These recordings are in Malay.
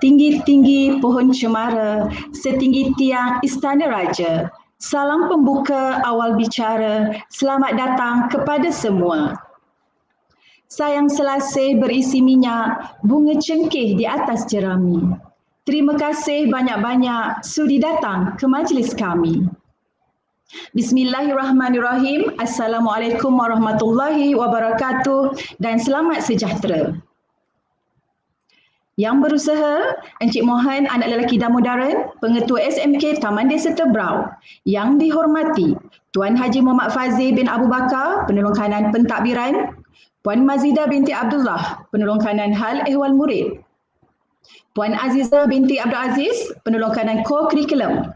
setinggi-tinggi pohon cemara, setinggi tiang istana raja. Salam pembuka awal bicara, selamat datang kepada semua. Sayang selasih berisi minyak, bunga cengkeh di atas jerami. Terima kasih banyak-banyak sudi datang ke majlis kami. Bismillahirrahmanirrahim. Assalamualaikum warahmatullahi wabarakatuh dan selamat sejahtera. Yang berusaha, Encik Mohan, anak lelaki dan modern, Pengetua SMK Taman Desa Tebrau. Yang dihormati, Tuan Haji Muhammad Fazil bin Abu Bakar, Penolong Kanan Pentadbiran, Puan Mazidah binti Abdullah, Penolong Kanan Hal Ehwal Murid, Puan Azizah binti Abdul Aziz, Penolong Kanan Co-Curriculum,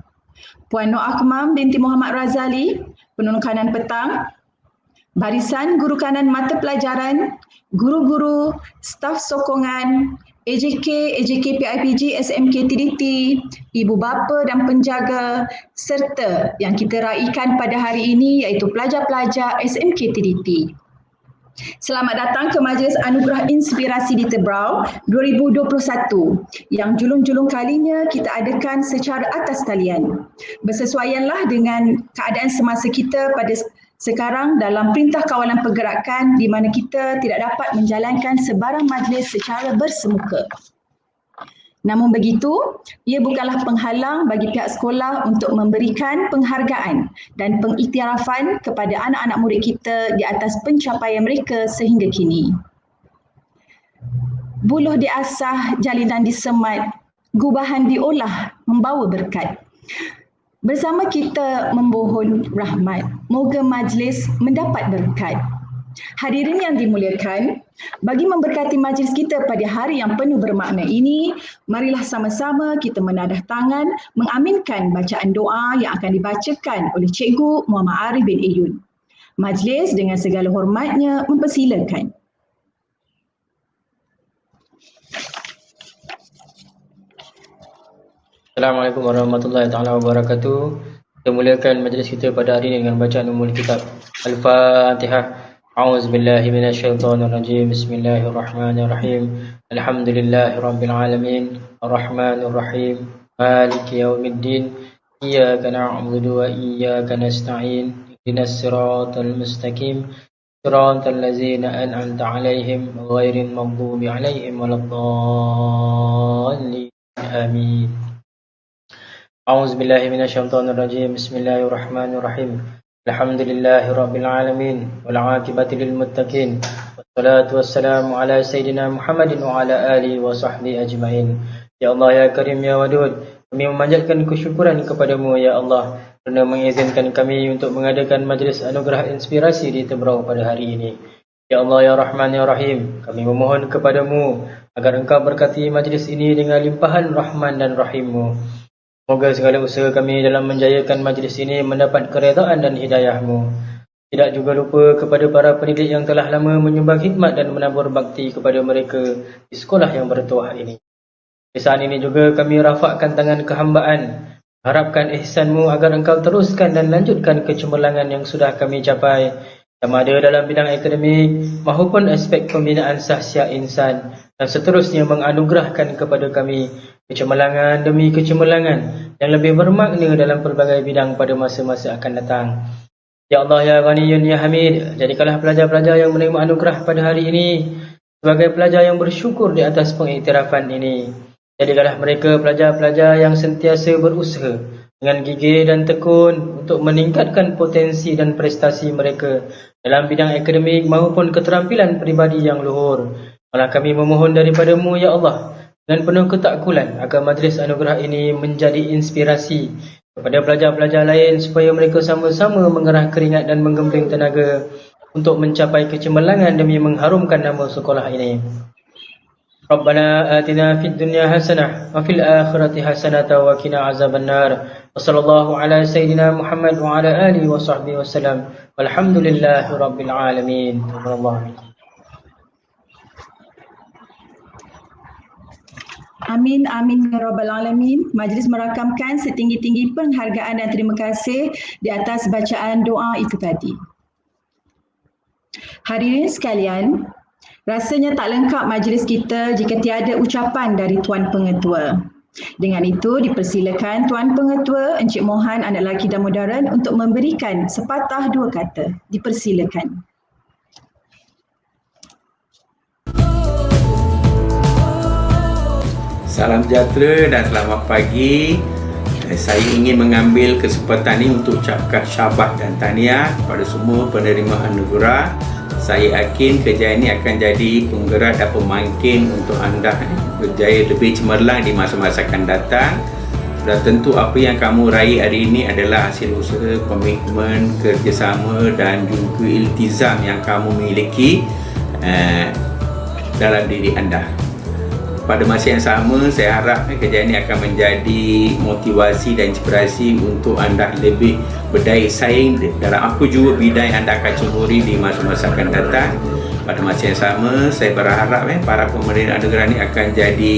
Puan Nur Akmam binti Muhammad Razali, Penolong Kanan Petang, barisan guru kanan mata pelajaran, guru-guru, staf sokongan, AJK PIPG SMK TDT, ibu bapa dan penjaga serta yang kita raikan pada hari ini iaitu pelajar-pelajar SMK TDT. Selamat datang ke Majlis Anugerah Inspirasi di Tebrau 2021 yang julung-julung kalinya kita adakan secara atas talian. Bersesuaianlah dengan keadaan semasa kita pada sekarang dalam Perintah Kawalan Pergerakan di mana kita tidak dapat menjalankan sebarang majlis secara bersemuka. Namun begitu, ia bukanlah penghalang bagi pihak sekolah untuk memberikan penghargaan dan pengiktirafan kepada anak-anak murid kita di atas pencapaian mereka sehingga kini. Buluh diasah, jalinan disemat, gubahan diolah membawa berkat. Bersama kita membohon rahmat, moga majlis mendapat berkat. Hadirin yang dimuliakan, bagi memberkati majlis kita pada hari yang penuh bermakna ini, marilah sama-sama kita menadah tangan mengaminkan bacaan doa yang akan dibacakan oleh Cikgu Muhammad Arif bin Eyun. Majlis dengan segala hormatnya mempersilakan. Assalamualaikum warahmatullahi wabarakatuh. Kita mulakan majlis kita pada hari ini dengan bacaan umul kitab Al-Fatihah. A'udzubillahi minasyaitonirrajim. Bismillahirrahmanirrahim. Alhamdulillahirabbil alamin. Arrahmanirrahim. Maliki yaumiddin. Iyyaka na'budu wa iyyaka nasta'in. Ihdinas siratal mustaqim. Siratal ladzina an'amta 'alaihim ghairil maghdubi 'alaihim waladdallin. Amin. A'udzubillahi minasyaitonirrajim. Bismillahirrahmanirrahim. Alhamdulillahirabbil alamin wal 'aqibatu lil muttaqin. Wassalatu wassalamu ala sayidina Muhammadin wa ala alihi wa sahbihi ajmain. Ya Allah ya Karim ya Wadud, kami memanjatkan kesyukuran kepadamu ya Allah kerana mengizinkan kami untuk mengadakan majlis anugerah inspirasi di Tebrau pada hari ini. Ya Allah ya Rahman ya Rahim, kami memohon kepadamu agar Engkau berkati majlis ini dengan limpahan Rahman dan Rahim-Mu. Semoga segala usaha kami dalam menjayakan majlis ini mendapat keredaan dan hidayah-Mu. Tidak juga lupa kepada para pendidik yang telah lama menyumbang khidmat dan menabur bakti kepada mereka di sekolah yang bertuah ini. Di saat ini juga kami rafakkan tangan kehambaan, harapkan ihsan-Mu agar Engkau teruskan dan lanjutkan kecemerlangan yang sudah kami capai, sama ada dalam bidang akademik maupun aspek pembinaan sahsia insan, dan seterusnya menganugerahkan kepada kami kecemerlangan demi kecemerlangan yang lebih bermakna dalam pelbagai bidang pada masa-masa akan datang. Ya Allah ya Ghaniyun ya Hamid, jadikanlah pelajar-pelajar yang menerima anugerah pada hari ini sebagai pelajar yang bersyukur di atas pengiktirafan ini. Jadikanlah mereka pelajar-pelajar yang sentiasa berusaha dengan gigih dan tekun untuk meningkatkan potensi dan prestasi mereka dalam bidang akademik maupun keterampilan peribadi yang luhur. Malah kami memohon daripada-Mu ya Allah dengan penuh ketakkulan agar majlis anugerah ini menjadi inspirasi kepada pelajar-pelajar lain supaya mereka sama-sama mengerah keringat dan menggembling tenaga untuk mencapai kecemerlangan demi mengharumkan nama sekolah ini. Rabbana atina fid dunya hasanah wa fil akhirati hasanah wa qina azabannar. Wa sallallahu ala sayidina Muhammad wa ala alihi wa sahbihi wasallam. Walhamdulillahi rabbil alamin. Amin, amin ya rabbal alamin. Majlis merakamkan setinggi-tinggi penghargaan dan terima kasih di atas bacaan doa itu tadi. Hadirin sekalian, Rasanya tak lengkap majlis kita jika tiada ucapan dari Tuan Pengetua. Dengan itu, dipersilakan Tuan Pengetua Encik Mohan anak lelaki dan modern untuk memberikan sepatah dua kata. Dipersilakan. Salam sejahtera dan selamat pagi. Saya ingin mengambil kesempatan ini untuk ucapkan syabas dan tahniah kepada semua penerima anugerah. Saya yakin kejayaan ini akan jadi penggerak dan pemangkin untuk anda berjaya lebih cemerlang di masa-masa akan datang. Sudah tentu apa yang kamu raih hari ini adalah hasil usaha, komitmen, kerjasama dan juga iltizam yang kamu miliki dalam diri anda. Pada masa yang sama, saya harap kejayaan ini akan menjadi motivasi dan inspirasi untuk anda lebih berdaya saing dalam apa jua bidang yang anda akan ceburi di masa-masa akan datang. Pada masa yang sama, saya berharap para pemerintah negara ini akan jadi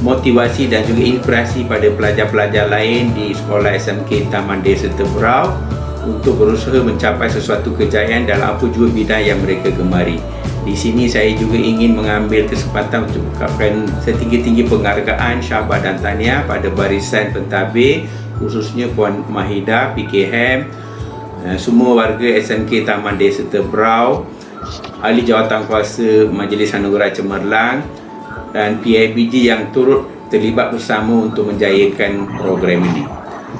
motivasi dan juga inspirasi pada pelajar-pelajar lain di sekolah SMK Taman Desa Tebrau untuk berusaha mencapai sesuatu kejayaan dalam apa jua bidang yang mereka gemari. Di sini saya juga ingin mengambil kesempatan untuk mengucapkan setinggi-tinggi penghargaan, syabas dan tahniah pada barisan pentadbir, khususnya Puan Mahida, PKM, semua warga SMK Taman Desa Tebrau, ahli jawatankuasa Majlis Anugerah Cemerlang dan PIBG yang turut terlibat bersama untuk menjayakan program ini.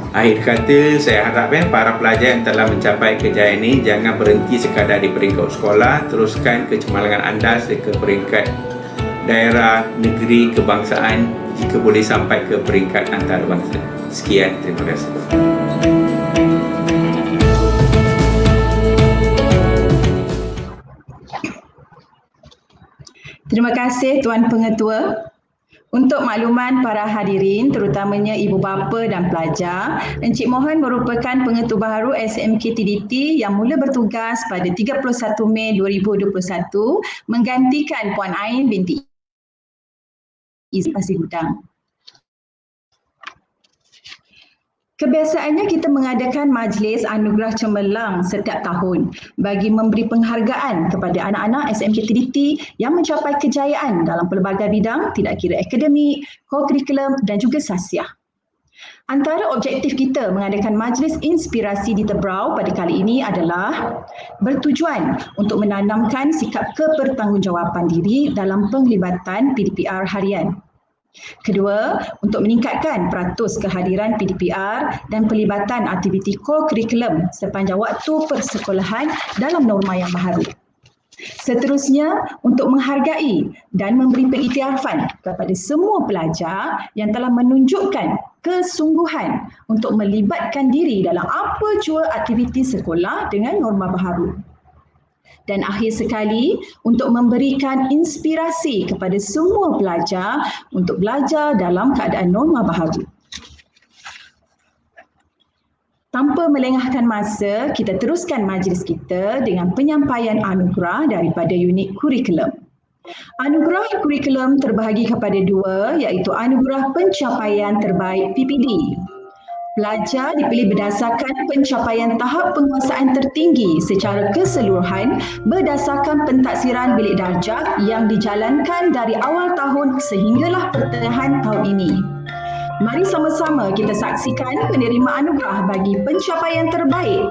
Akhir kata, saya harap para pelajar yang telah mencapai kejayaan ini jangan berhenti sekadar di peringkat sekolah, teruskan kecemerlangan anda ke peringkat daerah, negeri, kebangsaan, jika boleh sampai ke peringkat antarabangsa. Sekian, terima kasih. Terima kasih Tuan Pengetua. Untuk makluman para hadirin, terutamanya ibu bapa dan pelajar, Encik Mohan merupakan pengetua baharu SMK TDT yang mula bertugas pada 31 Mei 2021 menggantikan Puan Ain binti Pasir Gudang. Kebiasaannya kita mengadakan majlis anugerah cemerlang setiap tahun bagi memberi penghargaan kepada anak-anak SMK TDT yang mencapai kejayaan dalam pelbagai bidang, tidak kira akademik, co-curriculum dan juga sasiah. Antara objektif kita mengadakan majlis inspirasi di Tebrau pada kali ini adalah bertujuan untuk menanamkan sikap kebertanggungjawaban diri dalam penglibatan PDPR harian. Kedua, untuk meningkatkan peratus kehadiran PDPR dan pelibatan aktiviti co-curriculum sepanjang waktu persekolahan dalam norma yang baharu. Seterusnya, untuk menghargai dan memberi pengiktirafan kepada semua pelajar yang telah menunjukkan kesungguhan untuk melibatkan diri dalam apa jua aktiviti sekolah dengan norma baharu. Dan akhir sekali, untuk memberikan inspirasi kepada semua pelajar untuk belajar dalam keadaan norma baharu. Tanpa melengahkan masa, kita teruskan majlis kita dengan penyampaian anugerah daripada unit kurikulum. Anugerah kurikulum terbahagi kepada dua, iaitu anugerah pencapaian terbaik PPD. Pelajar dipilih berdasarkan pencapaian tahap penguasaan tertinggi secara keseluruhan berdasarkan pentaksiran bilik darjah yang dijalankan dari awal tahun sehinggalah pertengahan tahun ini. Mari sama-sama kita saksikan penerima anugerah bagi pencapaian terbaik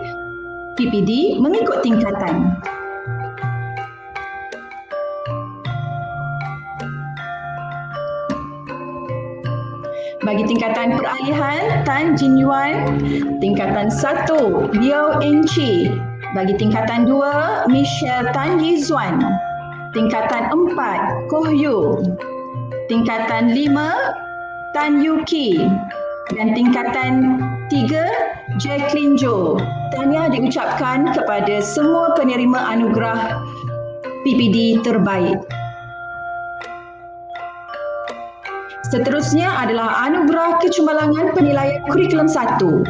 PPD mengikut tingkatan. Bagi tingkatan peralihan, Tan Jin Yuan. Tingkatan 1, Liao Enchi. Bagi tingkatan 2, Michelle Tan Yi Zuan. Tingkatan 4, Koh Yu. Tingkatan 5, Tan Yu Ki. Dan tingkatan 3, Jacqueline Jo. Tahniah diucapkan kepada semua penerima anugerah PPD terbaik. Seterusnya adalah anugerah kecemerlangan penilaian kurikulum 1.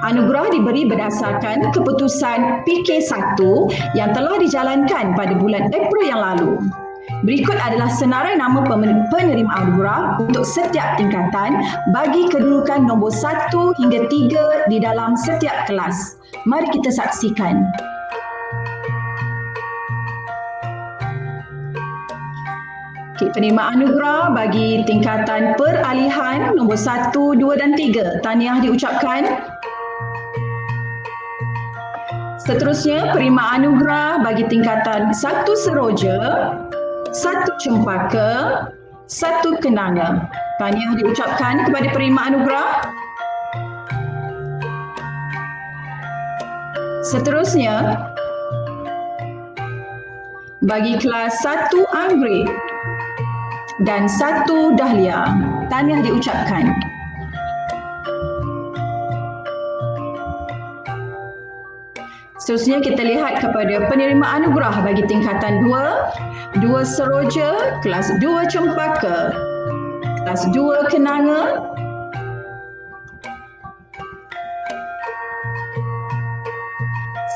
Anugerah diberi berdasarkan keputusan PK1 yang telah dijalankan pada bulan April yang lalu. Berikut adalah senarai nama penerima anugerah untuk setiap tingkatan bagi kedudukan nombor 1 hingga 3 di dalam setiap kelas. Mari kita saksikan. Okey, penerima anugerah bagi tingkatan peralihan nombor 1, 2 dan 3. Tahniah diucapkan. Seterusnya, penerima anugerah bagi tingkatan 1 seroja, 1 cempaka, 1 kenanga. Tahniah diucapkan kepada penerima anugerah. Seterusnya, bagi kelas 1 anggrek dan 1 dahlia, tahniah diucapkan. Seterusnya kita lihat kepada penerima anugerah bagi tingkatan 2, 2 seroja, kelas 2 cempaka, kelas 2 kenanga,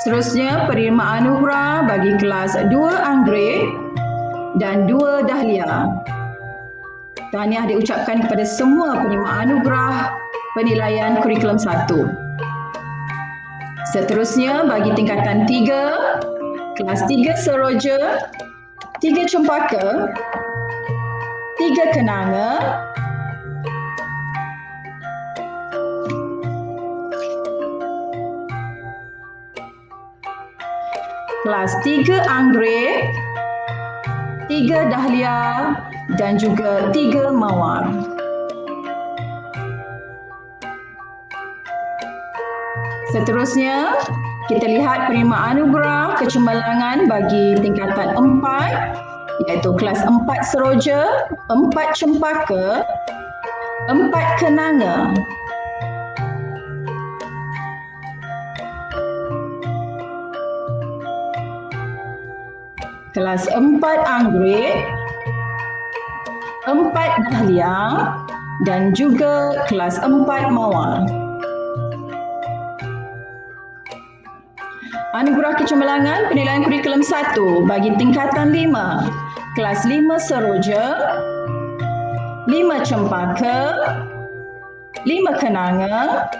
seterusnya penerima anugerah bagi kelas 2 anggrek dan 2 dahlia. Tahniah diucapkan kepada semua penerima anugerah penilaian kurikulum 1. Seterusnya bagi tingkatan 3, kelas 3 seroja, 3 cempaka, 3 kenanga, kelas 3 anggrek, 3 dahlia dan juga 3 mawar. Seterusnya, kita lihat penerima anugerah kecemerlangan bagi tingkatan 4, iaitu kelas 4 seroja, 4 cempaka, 4 kenanga, kelas 4 anggrek, 4 dahlia dan juga kelas 4 mawar. Anugerah kecemerlangan penilaian kurikulum 1 bagi tingkatan 5, kelas 5 seroja, 5 cempaka, 5 kenanga,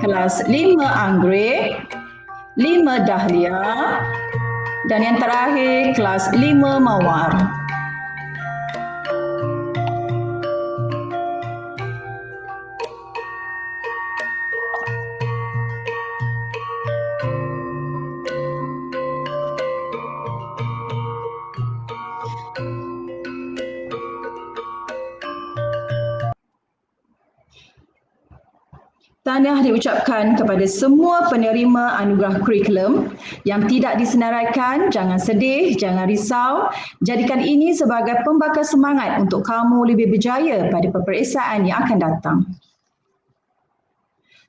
kelas 5 anggrek, 5 dahlia dan yang terakhir kelas 5 mawar. Tahniah diucapkan kepada semua penerima anugerah kurikulum yang tidak disenaraikan. Jangan sedih, jangan risau. Jadikan ini sebagai pembakar semangat untuk kamu lebih berjaya pada peperiksaan yang akan datang.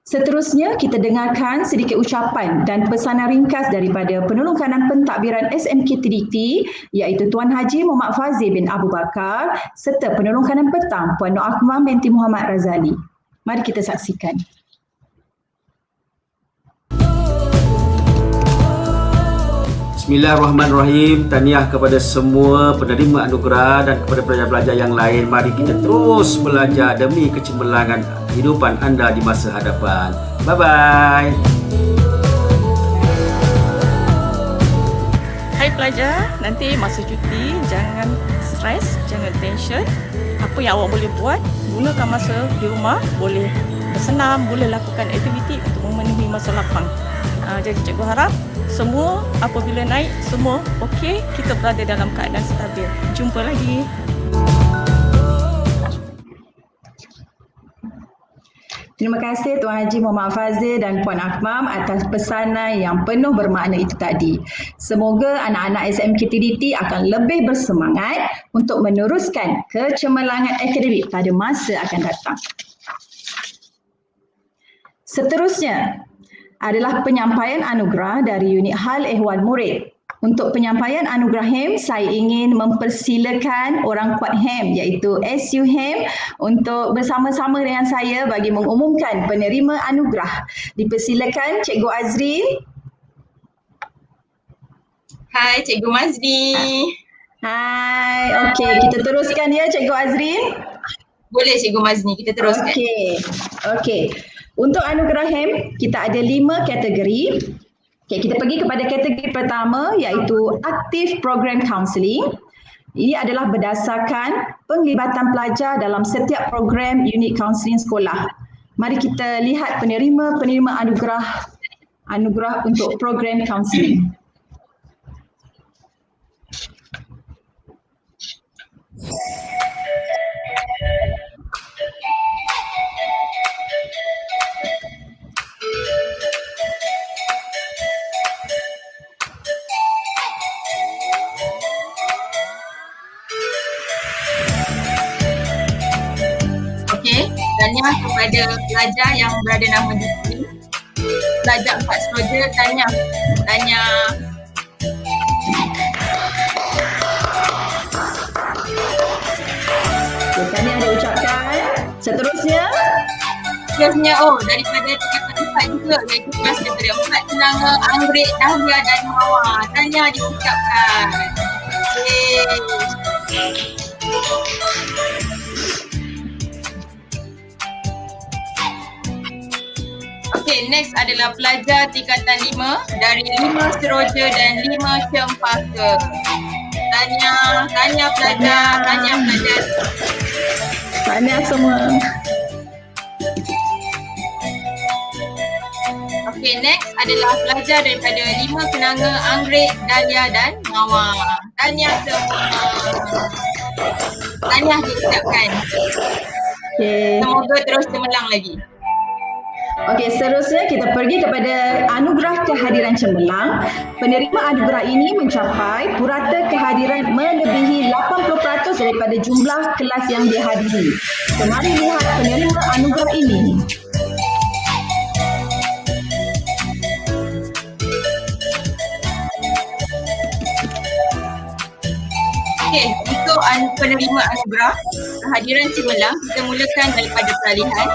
Seterusnya, kita dengarkan sedikit ucapan dan pesanan ringkas daripada penolong kanan pentadbiran SMK Trinity iaitu Tuan Haji Muhammad Fazil bin Abu Bakar serta penolong kanan petang Puan Nur Akmal binti Muhammad Razali. Mari kita saksikan. Bismillahirrahmanirrahim. Tahniah kepada semua penerima anugerah dan kepada pelajar-pelajar yang lain. Mari kita terus belajar demi kecemerlangan kehidupan anda di masa hadapan. Bye-bye. Hai pelajar, nanti masa cuti jangan stres, jangan tension. Apa yang awak boleh buat, gunakan masa di rumah, boleh bersenam, boleh lakukan aktiviti untuk memenuhi masa lapang. Jadi cikgu harap semua apabila naik, semua okey, kita berada dalam keadaan stabil. Jumpa lagi. Terima kasih Tuan Haji Muhammad Fazil dan Puan Akmal atas pesanan yang penuh bermakna itu tadi. Semoga anak-anak SMK Trinity akan lebih bersemangat untuk meneruskan kecemerlangan akademik pada masa akan datang. Seterusnya adalah penyampaian anugerah dari unit hal ehwal murid. Untuk penyampaian anugerah HEM, saya ingin mempersilakan orang kuat HEM iaitu SU HEM untuk bersama-sama dengan saya bagi mengumumkan penerima anugerah. Dipersilakan Cikgu Azrin. Hai Cikgu Mazdi. Hai, okey, kita teruskan ya Cikgu Azrin. Boleh Cikgu Mazni, kita teruskan. Okey. Untuk anugerah HEM, kita ada 5 kategori. Okay, kita pergi kepada kategori pertama iaitu Aktif Program Counselling. Ini adalah berdasarkan penglibatan pelajar dalam setiap program unit kaunseling sekolah. Mari kita lihat penerima anugerah untuk program kaunseling. Tanya kepada pelajar yang berada nama di sini. Pelajar 4 seroja tanya. Tanya ada ucapkan. Seterusnya, daripada tingkatan 4 juga, iaitu kelas daripada 4 Kenanga, Anggrek, Dahlia dan Mawar. Tanya diucapkan. Okay, next adalah pelajar tingkatan 5 dari 5 Seroja dan 5 Cempaka. Tanya pelajar. tanya semua. Okay, next adalah pelajar daripada 5 Kenanga, Anggrek, Dahlia dan Mawar. Tanya semua. Tanya diucapkan. Okay. Semoga terus cemerlang lagi. Okey, seterusnya kita pergi kepada anugerah kehadiran cemerlang. Penerima anugerah ini mencapai purata kehadiran melebihi 80% daripada jumlah kelas yang dihadiri. So, mari lihat penerima anugerah ini. Okey, untuk penerima anugerah kehadiran cemerlang, kita mulakan daripada peralihan.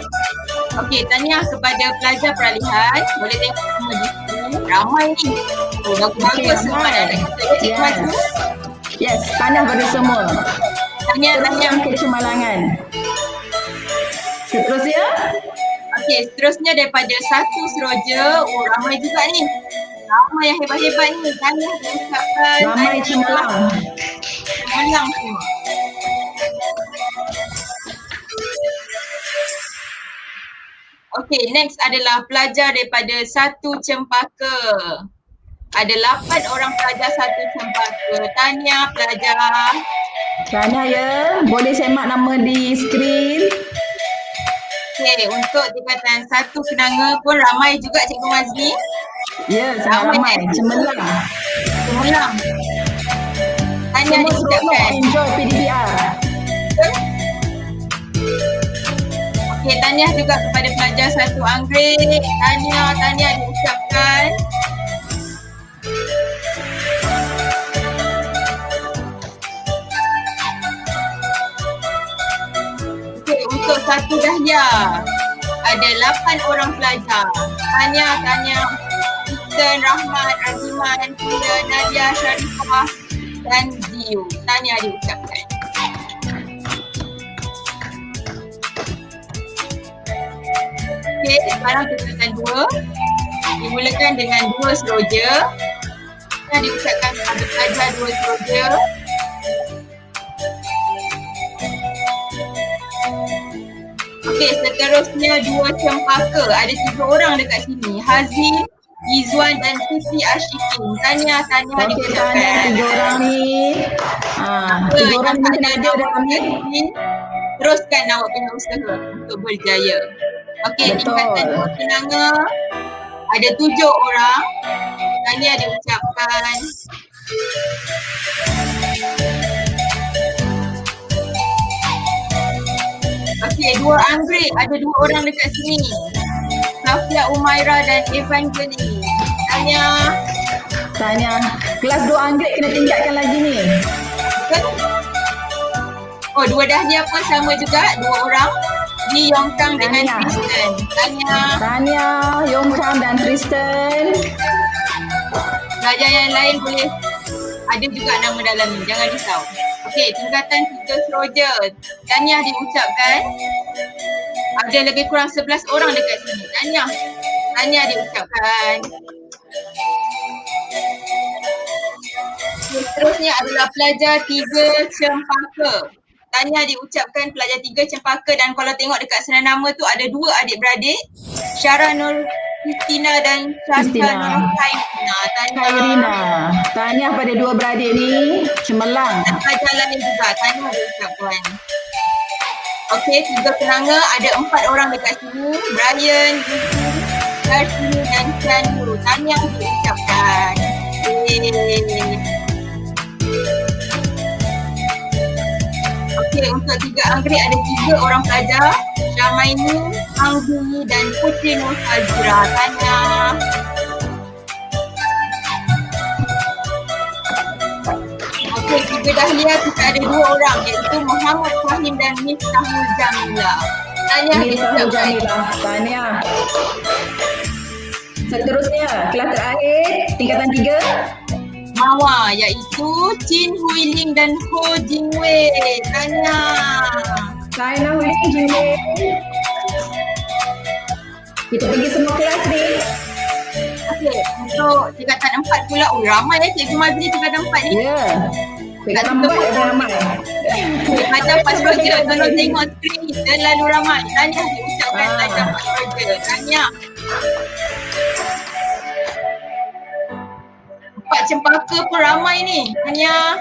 Okey, tanya kepada pelajar peralihan. Boleh tengok semua di sini. Ramai ni. Bagus-bagus semua dah. Yes, tanya pada semua. Tanya. Kecemalangan. Seterusnya, Okey, seterusnya daripada 1 Seroja. Ramai juga ni. Ramai yang hebat-hebat ni. Tanya diucapkan. ramai cemerlang. Cemerlang semua. Okey, next adalah pelajar daripada 1 Cempaka. Ada 8 orang pelajar 1 Cempaka. Tanya pelajar. Tanya ya, boleh semak nama di skrin. Okey, untuk tingkatan 1 Kenanga pun ramai juga Cikgu Mazli. Ya, sangat ramai. Cemerlang. Cemerlang. Tanya Semua diucapkan. enjoy PDBR. Okey, tanya juga kepada pelajar 1 Anggrek. Tanya diucapkan. Okey, untuk 1 Dahlia. Ada 8 orang pelajar. Tanya. Kristen, Rahmat, Aziman, Tuna, Nadia, Sharifah dan Ziu. Tanya diucapkan. Okey, sekarang tingkatan 2. Dimulakan dengan 2 Seroja. Kita diucapkan kepada pelajar 2 Seroja. Okey, seterusnya 2 Cempaka. Ada 3 orang dekat sini. Haziq, Izwan dan Siti Ashikin. Tanya Okey, diucapkan. tanya 3 orang ni. 3 orang ni kena ada dalam ni. Teruskan awak punya usaha untuk berjaya. Okey, Betul. tingkatan 2 Kenanga. Ada 7 orang. Tanya diucapkan. Okey, 2 Anggrek. Ada 2 orang dekat sini. Safia Umaira dan Evangeline. Tanya. Kelas 2 Anggrek kena tingkatkan lagi ni. Oh, 2 Dahlia pun sama juga. 2 orang. Di Yongkang dengan Tanya. Kristen. Tanya, Yongkang dan Kristen. Pelajar yang lain boleh ada juga nama dalam ni. Jangan risau. Okey, tingkatan 3 Seroja. Tanya diucapkan. Ada lebih kurang 11 orang dekat sini. Tahniah diucapkan. Seterusnya adalah pelajar 3 Cempaka. Tahniah diucapkan pelajar 3 Cempaka, dan kalau tengok dekat senang nama tu ada 2 adik-beradik, Syara Nur Kristina dan Syasha Nur Khairina. Khairina. Tahniah pada 2 beradik ni, cemerlang. Dan pelajar lain juga, tahniah diucapkan. Okey, 3 kenanga, ada 4 orang dekat sini, Brian, Yusuf, Darshini dan Chanu. Tahniah diucapkan. Okey, untuk 3 Anggrek ada 3 orang pelajar, Syamaini, Anggi dan Putri Nur Fazira. Tahniah. Okey, 3 Dahlia kita ada 2 orang, iaitu Muhammad Fahim dan Miftahul Jamila. Tahniah Miftahul diucapkan. Jamila. Tahniah. Seterusnya, kelas terakhir, tingkatan 3. Mawa, iaitu Chin Hui Ling dan Ho Jing Wei. Tahniah. Tahniah Hui Ling, Jin Wei. Kita pergi semua kelas ni. Okey, untuk tingkatan 4 pula. Oh, ramai Cikgu Mazli tingkatan 4 ni. Ya. Tingkatan 4 ada ramai. Macam Pak Roger, kalau tengok skrin ni terlalu ramai. Tahniah diucapkan macam Pak Roger. Tahniah. 4 Cempaka pun ramai ni. Tahniah.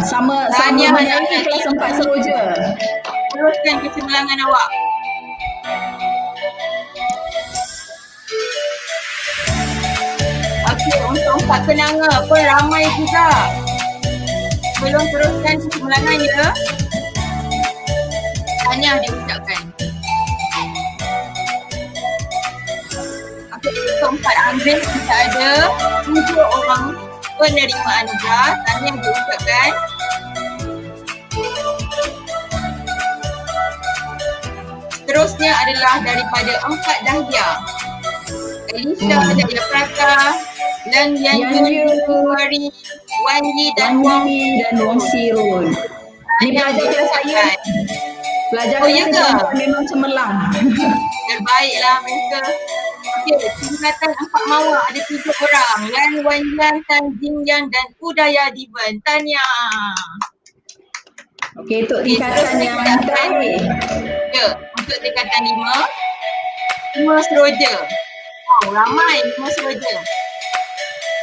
Sama Tahniah, banyak tahniah. kelas 4 Seroja. Teruskan kecemerlangan awak. Okey, untuk 4 kenanga pun ramai juga. Belum teruskan kecemerlangannya, tahniah diucapkan. Okey, untuk 4 Anggrek kita ada 7 orang penerima anugerah. Tahniah diucapkan. Seterusnya adalah daripada 4 Dahlia. Elisha, Dahlia Praka, Lan Yan Yu, Wari, Wan Yi dan Wang. dan Wong Sirun. Ni pelajar kelas saya. Pelajar Oh, ya kelas ke? saya memang cemerlang. Terbaiklah mereka. Okey, tingkatan 4 Mawar ada 3 orang. Yan Wan Yan, Tan Jin Yan dan Udaya Divan. Tahniah. Okey, untuk tingkatan yang terakhir. Ya, untuk tingkatan 5 Seroja. Wow, ramai 5 Seroja.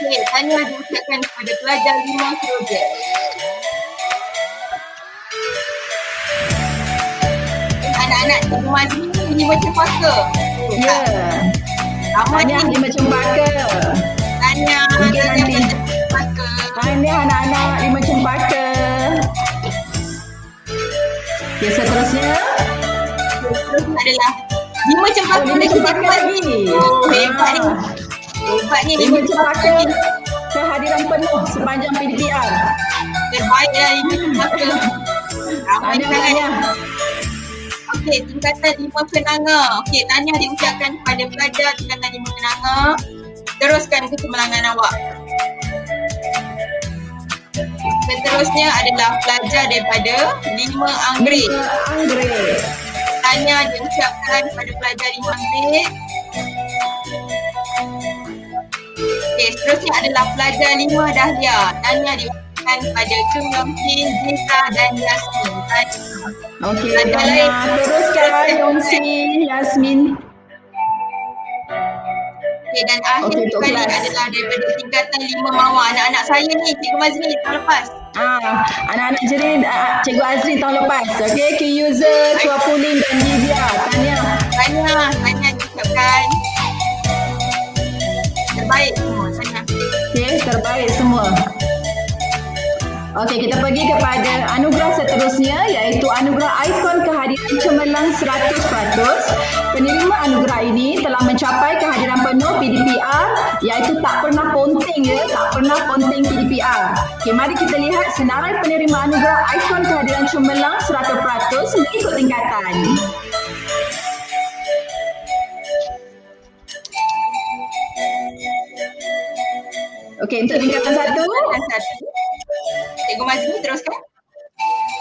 Okey, tahniah diucapkan kepada pelajar 5 Seroja. Anak-anak Cikgu Mazli ni 5 Cempaka. Ya. Ramai Tahniah ni. 5 Cempaka. Tahniah, Okey, tahniah nanti. pelajar Cempaka. Tahniah anak-anak 5 Cempaka. Okey, seterusnya. Seterusnya adalah 5 Cempaka Oh, 5 lagi Cempaka Cikgu Mazli. lagi. Oh, hebat ni. Hebat ni 5 Cempaka lagi. kehadiran penuh sepanjang PDPR. Terbaiklah 5 Cempaka. Ramai Tahniah, sangat. tahniah. Okey, tingkatan 5 kenanga. Okey, tahniah diucapkan kepada pelajar tingkatan 5 kenanga. Teruskan kecemerlangan awak. Seterusnya adalah pelajar daripada 5 Anggrek. 5 Anggrek. Tahniah diucapkan kepada pelajar 5 Anggrek. Okey, seterusnya adalah pelajar 5 Dahlia. Tahniah diucapkan kepada Chung Yong Chin, Jinta dan Yasmin. Tahniah. Okey, Pelajar tahniah. lain. Teruskan Yongsi, Yasmin. Okey, dan akhir Okey, untuk sekali kelas. adalah daripada tingkatan 5 Mawar. Anak-anak saya ni, Cikgu Mazli tahun lepas. Anak-anak Jerin, Cikgu Azri tahun lepas. Okey, key user, Tua Pulin dan Livia. Tahniah. Tahniah diucapkan. Terbaik semua, tahniah. Okey, terbaik semua. Okey, kita pergi kepada anugerah seterusnya, iaitu anugerah ikon kehadiran cemerlang 100%. Penerima anugerah ini telah mencapai kehadiran penuh PDPR, iaitu tak pernah ponting tak pernah ponting PDPR. Okey, mari kita lihat senarai penerima anugerah ikon kehadiran cemerlang 100% mengikut tingkatan. Okey, untuk tingkatan 1. Tingkatan 1. Cikgu Mazli teruskan.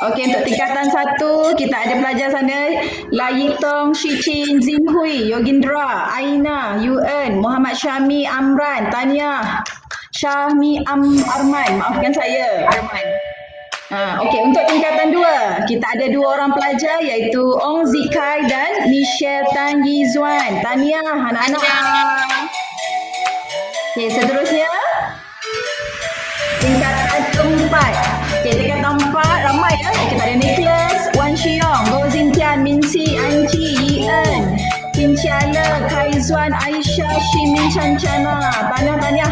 Okey, untuk tingkatan 1 kita ada pelajar sana La Yitong, Shichin, Zinhui, Yogindra, Aina, Yuen, Muhammad Syami, Amran, Tania, Syahmi Arman, maafkan saya. Arman. Okey, untuk tingkatan 2 kita ada 2 orang pelajar iaitu Ong Zikai dan Michelle Tan Yizuan. Tania, anak-anak. Okey, seterusnya tingkatan 4. Okey, tingkatan 4 ramai ya. Kita ada Nicholas, Wan Xiong, Go Xingtian, Min Si, An Chi, Yi En, Tin Chiala, Kai Zuan, Aisyah, Shimin Chancana. Tanya.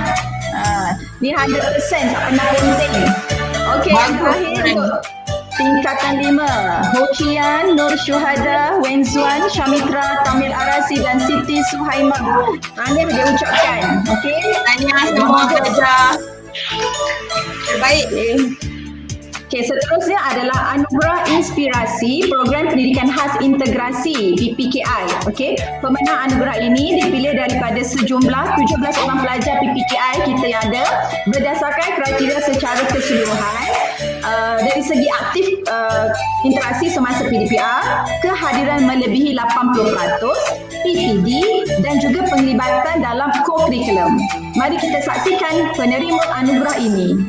Ni 100% tak pernah penting. Okey, yang terakhir untuk tingkatan 5. Ho Chian, Nur Syuhada, Wen Zuan, Shamitra, Tamil Arasi dan Siti Suhaimah. Tanya dia ucapkan. Okey. Tanya semua pelajar. Terbaik. Okey, seterusnya adalah Anugerah Inspirasi Program Pendidikan Khas Integrasi PPKI. Okey, pemenang anugerah ini dipilih daripada sejumlah 17 orang pelajar PPKI kita yang ada berdasarkan kriteria secara keseluruhan dari segi aktif interaksi semasa PDPR, kehadiran melebihi 80%, PPD dan juga penglibatan dalam co-curriculum. Mari kita saksikan penerima anugerah ini.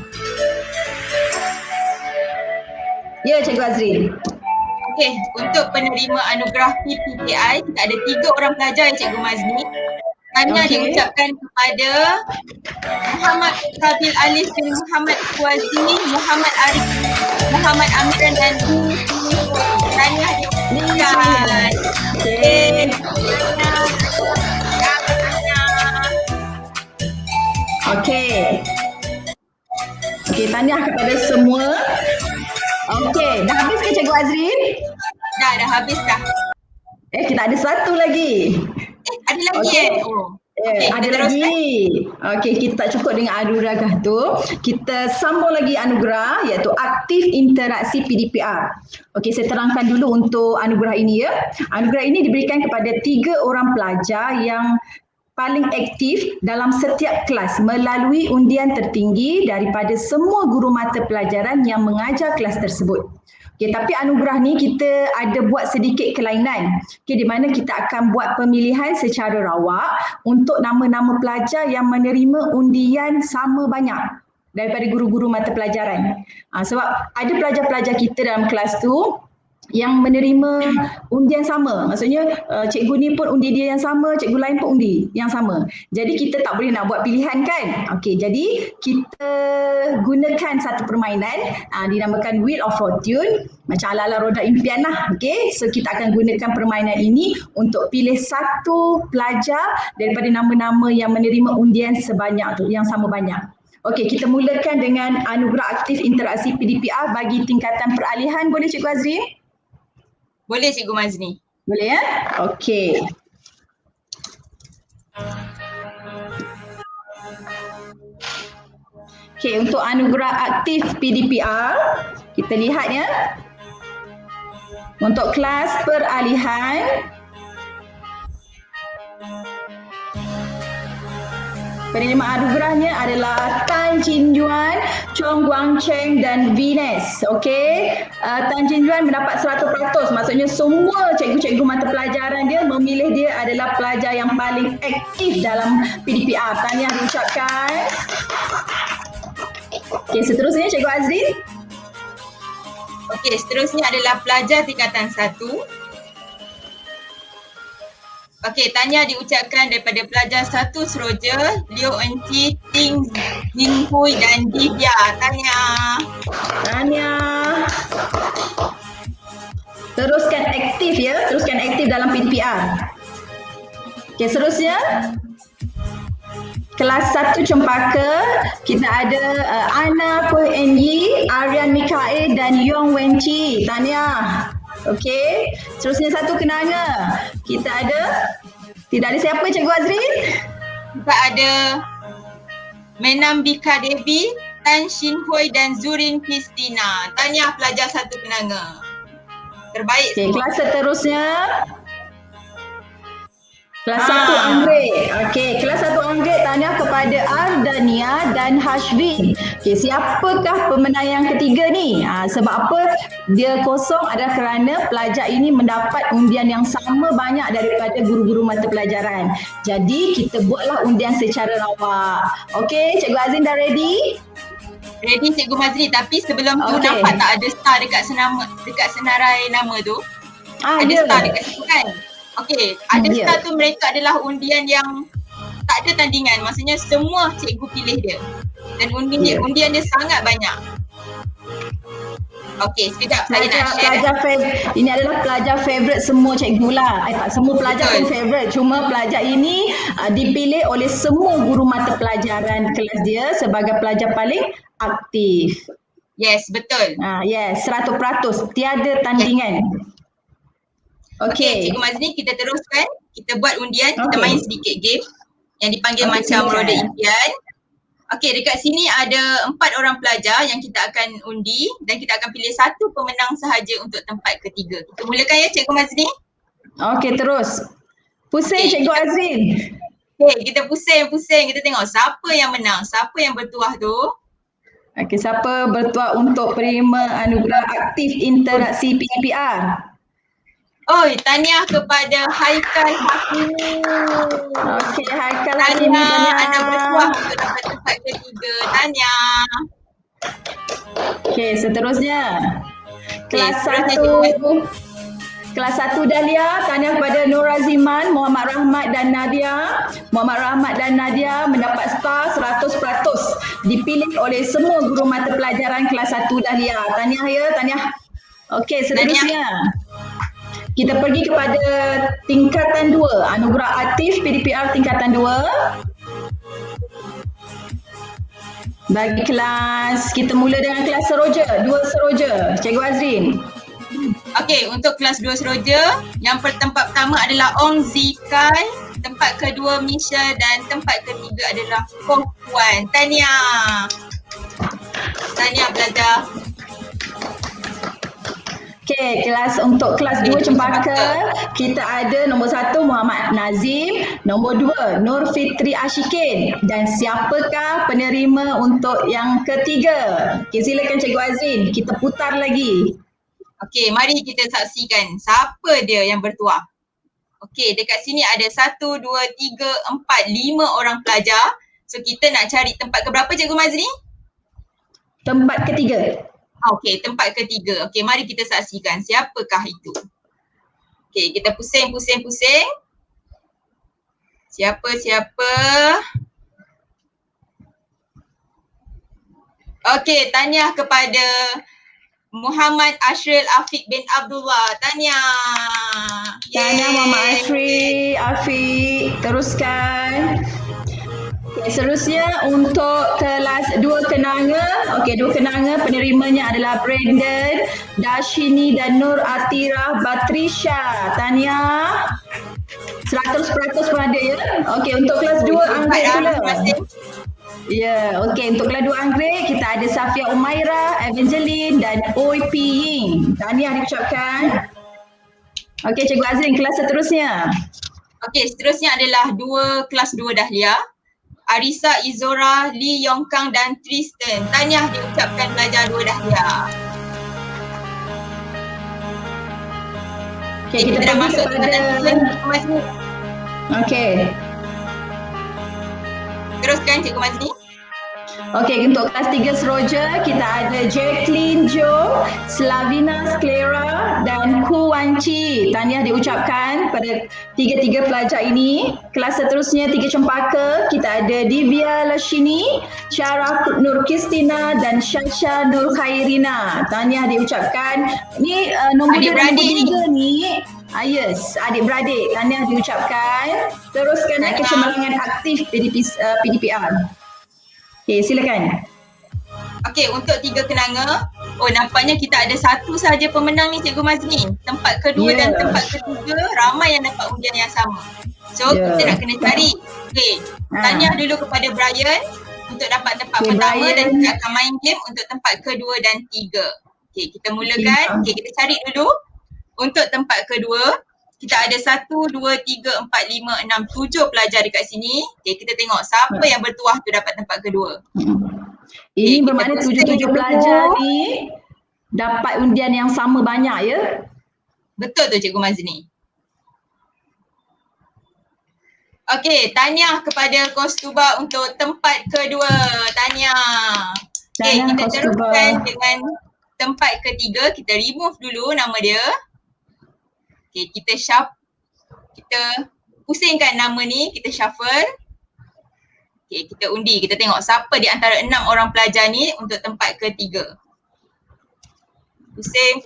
Ya, Cikgu Azrin. Okey, untuk penerima anugerah PPKI kita ada 3 orang pelajar ya Cikgu Mazni. Tanya diucapkan kepada Muhammad Kabil Alif bin Muhammad Kuazi, Muhammad Arif, Muhammad Amiran dan Tanya diucapkan. Okey. Okey, tanya kepada semua. Okey, dah habis ke Cikgu Azrin? Dah habis dah. Kita ada satu lagi. Ada lagi Okay, ada lagi. Okey, kita tak cukup dengan anugerah tu. Kita sambung lagi anugerah iaitu aktif interaksi PDPR. Okey, saya terangkan dulu untuk anugerah ini ya. Anugerah ini diberikan kepada 3 orang pelajar yang paling aktif dalam setiap kelas melalui undian tertinggi daripada semua guru mata pelajaran yang mengajar kelas tersebut. Okay, tapi anugerah ni kita ada buat sedikit kelainan. Okay, di mana kita akan buat pemilihan secara rawak untuk nama-nama pelajar yang menerima undian sama banyak daripada guru-guru mata pelajaran. Sebab ada pelajar-pelajar kita dalam kelas tu yang menerima undian sama. Maksudnya cikgu ni pun undi dia yang sama, cikgu lain pun undi yang sama. Jadi kita tak boleh nak buat pilihan kan. Okey, jadi kita gunakan satu permainan dinamakan Wheel of Fortune, macam ala-ala roda impian lah. Okey, so kita akan gunakan permainan ini untuk pilih satu pelajar daripada nama-nama yang menerima undian sebanyak tu, yang sama banyak. Okey, kita mulakan dengan anugerah aktif interaksi PDPR bagi tingkatan peralihan. Boleh Cikgu Azrin? Boleh Cikgu Mazni. Boleh ya? Okey. Okey, untuk anugerah aktif PDPR, kita lihat ya. Untuk kelas peralihan, penerima anugerahnya adalah Tan Jin Yuan, Chong Guang Cheng dan Venus. Okey, Tan Jin Yuan mendapat 100%. Maksudnya semua cikgu-cikgu mata pelajaran dia memilih dia adalah pelajar yang paling aktif dalam PDPR. Tahniah diucapkan. Okey, seterusnya Cikgu Azrin. Okey, seterusnya adalah pelajar tingkatan 1. Okey, tanya diucapkan daripada pelajar 1 Seroja, Liu Enci, Ting Zinhui dan Divya. Tanya. Teruskan aktif ya, teruskan aktif dalam PDPR. Okey, seterusnya kelas 1 Cempaka, kita ada Ana Koh En Yi, Aryan Mikael dan Yong Wen Chi. Tanya. Okey, seterusnya satu Kenanga. Kita ada, tidak ada siapa Cikgu Azrin? Kita ada Menam Bika Devi, Tan Shin Hui dan Zurin Kristina. Tanya pelajar 1 Kenanga. Terbaik. Okey, kelas seterusnya Kelas 1 Anggrek. Okey, kelas 1 Anggrek tanya kepada Ardania dan Hashwin. Okey, siapakah pemenang yang ketiga ni? Sebab apa dia kosong adalah kerana pelajar ini mendapat undian yang sama banyak daripada guru-guru mata pelajaran. Jadi kita buatlah undian secara lawak. Okey, Cikgu Azrin dah ready? Ready Cikgu Mazli, tapi sebelum tu nampak tak ada star dekat senarai nama tu? Ada star dekat situ kan? Okey, ada star tu mereka adalah undian yang tak ada tandingan. Maksudnya semua cikgu pilih dia. Dan undian dia sangat banyak. Okey, sekejap saya nak share. Ini adalah pelajar favourite semua cikgu lah. Tak semua pelajar pun favourite. Cuma pelajar ini dipilih oleh semua guru mata pelajaran kelas dia sebagai pelajar paling aktif. Yes, betul. Yes, 100%. Tiada tandingan. Okey, Cikgu Mazli, kita teruskan. Kita buat undian, kita main sedikit game yang dipanggil macam roda impian. Okey, dekat sini ada 4 orang pelajar yang kita akan undi dan kita akan pilih satu pemenang sahaja untuk tempat ketiga. Kita mulakan ya Cikgu Mazli? Okey, terus. Pusing Cikgu Azrin. Okey, kita pusing. Kita tengok siapa yang menang, siapa yang bertuah tu. Okey, siapa bertuah untuk penerima anugerah aktif interaksi PDPR? Oi, tahniah kepada Haikal Hakimi. Okey, Haikal Hakimi. Tahniah, anda bertuah untuk dapat tempat ketiga. Tahniah. Okey, seterusnya. Kelas 1. Kelas 1 Dahlia, tahniah kepada Nur Aziman, Muhammad Rahmat dan Nadia. Muhammad Rahmat dan Nadia mendapat star 100%. Dipilih oleh semua guru mata pelajaran kelas 1 Dahlia. Tahniah ya, tahniah. Okey, seterusnya. Kita pergi kepada tingkatan 2, anugerah aktif PDPR tingkatan 2. Bagi kelas, kita mula dengan kelas Seroja, 2 Seroja. Cikgu Azrin. Okey, untuk kelas 2 Seroja, yang tempat pertama adalah Ong Zikai, tempat kedua Misha dan tempat ketiga adalah Koh Puan. Tahniah. Tahniah belajar. Okey, untuk kelas 2 Cempaka, kita ada nombor 1 Muhammad Nazim, nombor 2 Nur Fitri Ashikin, dan siapakah penerima untuk yang ketiga? Okey, silakan Cikgu Azrin, kita putar lagi. Okey, mari kita saksikan siapa dia yang bertuah. Okey, dekat sini ada 1, 2, 3, 4, 5 orang pelajar. So kita nak cari tempat keberapa Cikgu Mazli? Tempat ketiga. Okey, tempat ketiga. Okey, mari kita saksikan siapakah itu. Okey, kita pusing. Siapa? Okey, tahniah kepada Muhammad Ashril Afiq bin Abdullah. Tahniah. Tahniah Muhammad Ashril Afiq. Teruskan. Okay, seterusnya untuk kelas 2 Kenanga. Okey, 2 Kenanga penerimanya adalah Brandon, Dashini dan Nur Atirah Batrisha. Tahniah. 100% pun ada ya. Okey, untuk kelas 2 Anggrek pula. Ya, okey, untuk kelas 2 Anggrek kita ada Safia Umaira, Evangeline dan Oi Pi Ying. Tahniah diucapkan. Okey, Cikgu Azrin, kelas seterusnya. Okey, seterusnya adalah kelas 2 Dahlia. Arisa Izora, Lee Yong Kang dan Tristan. Tahniah diucapkan pelajar 2 Dahlia. Okey, kita dah masuk pada Okey. Teruskan Cikgu Mazli. Okey, untuk kelas 3 Seroja kita ada Jacqueline Jo, Slavina Sklera dan Ku Wan Chi. Tahniah diucapkan pada 3 pelajar ini. Kelas seterusnya 3 Cempaka kita ada Divya Lashini, Syarah Nur Kristina dan Syasha Nur Khairina. Tahniah diucapkan. Ni nombor dia nombor 3 ni. Yes, adik-beradik. Tahniah diucapkan. Teruskan kecemerlangan aktif PDPR. Okey, silakan. Okey, untuk 3 Kenanga, nampaknya kita ada satu sahaja pemenang ni Cikgu Mazli. Tempat kedua dan tempat ketiga ramai yang dapat undian yang sama. So, kita nak kena cari. Okey, tahniah dulu kepada Brian untuk dapat tempat pertama dan kita akan main game untuk tempat kedua dan 3. Okey, kita mulakan. Okey, kita cari dulu. Untuk tempat kedua, kita ada 1, 2, 3, 4, 5, 6, 7 pelajar dekat sini. Okay, kita tengok siapa yang bertuah tu dapat tempat kedua. Ini kita bermakna pusing 7 dulu. pelajar ni dapat undian yang sama banyak ya? Betul tu Cikgu Mazni. Okey, tahniah kepada Kostuba untuk tempat kedua. Tahniah. Okey, Tahniah, kita Kostuba. teruskan dengan tempat ketiga. Kita remove dulu nama dia. Okey, kita pusingkan nama ni, kita shuffle. Okey, kita undi. Kita tengok siapa di antara 6 orang pelajar ni untuk tempat ketiga. Pusing.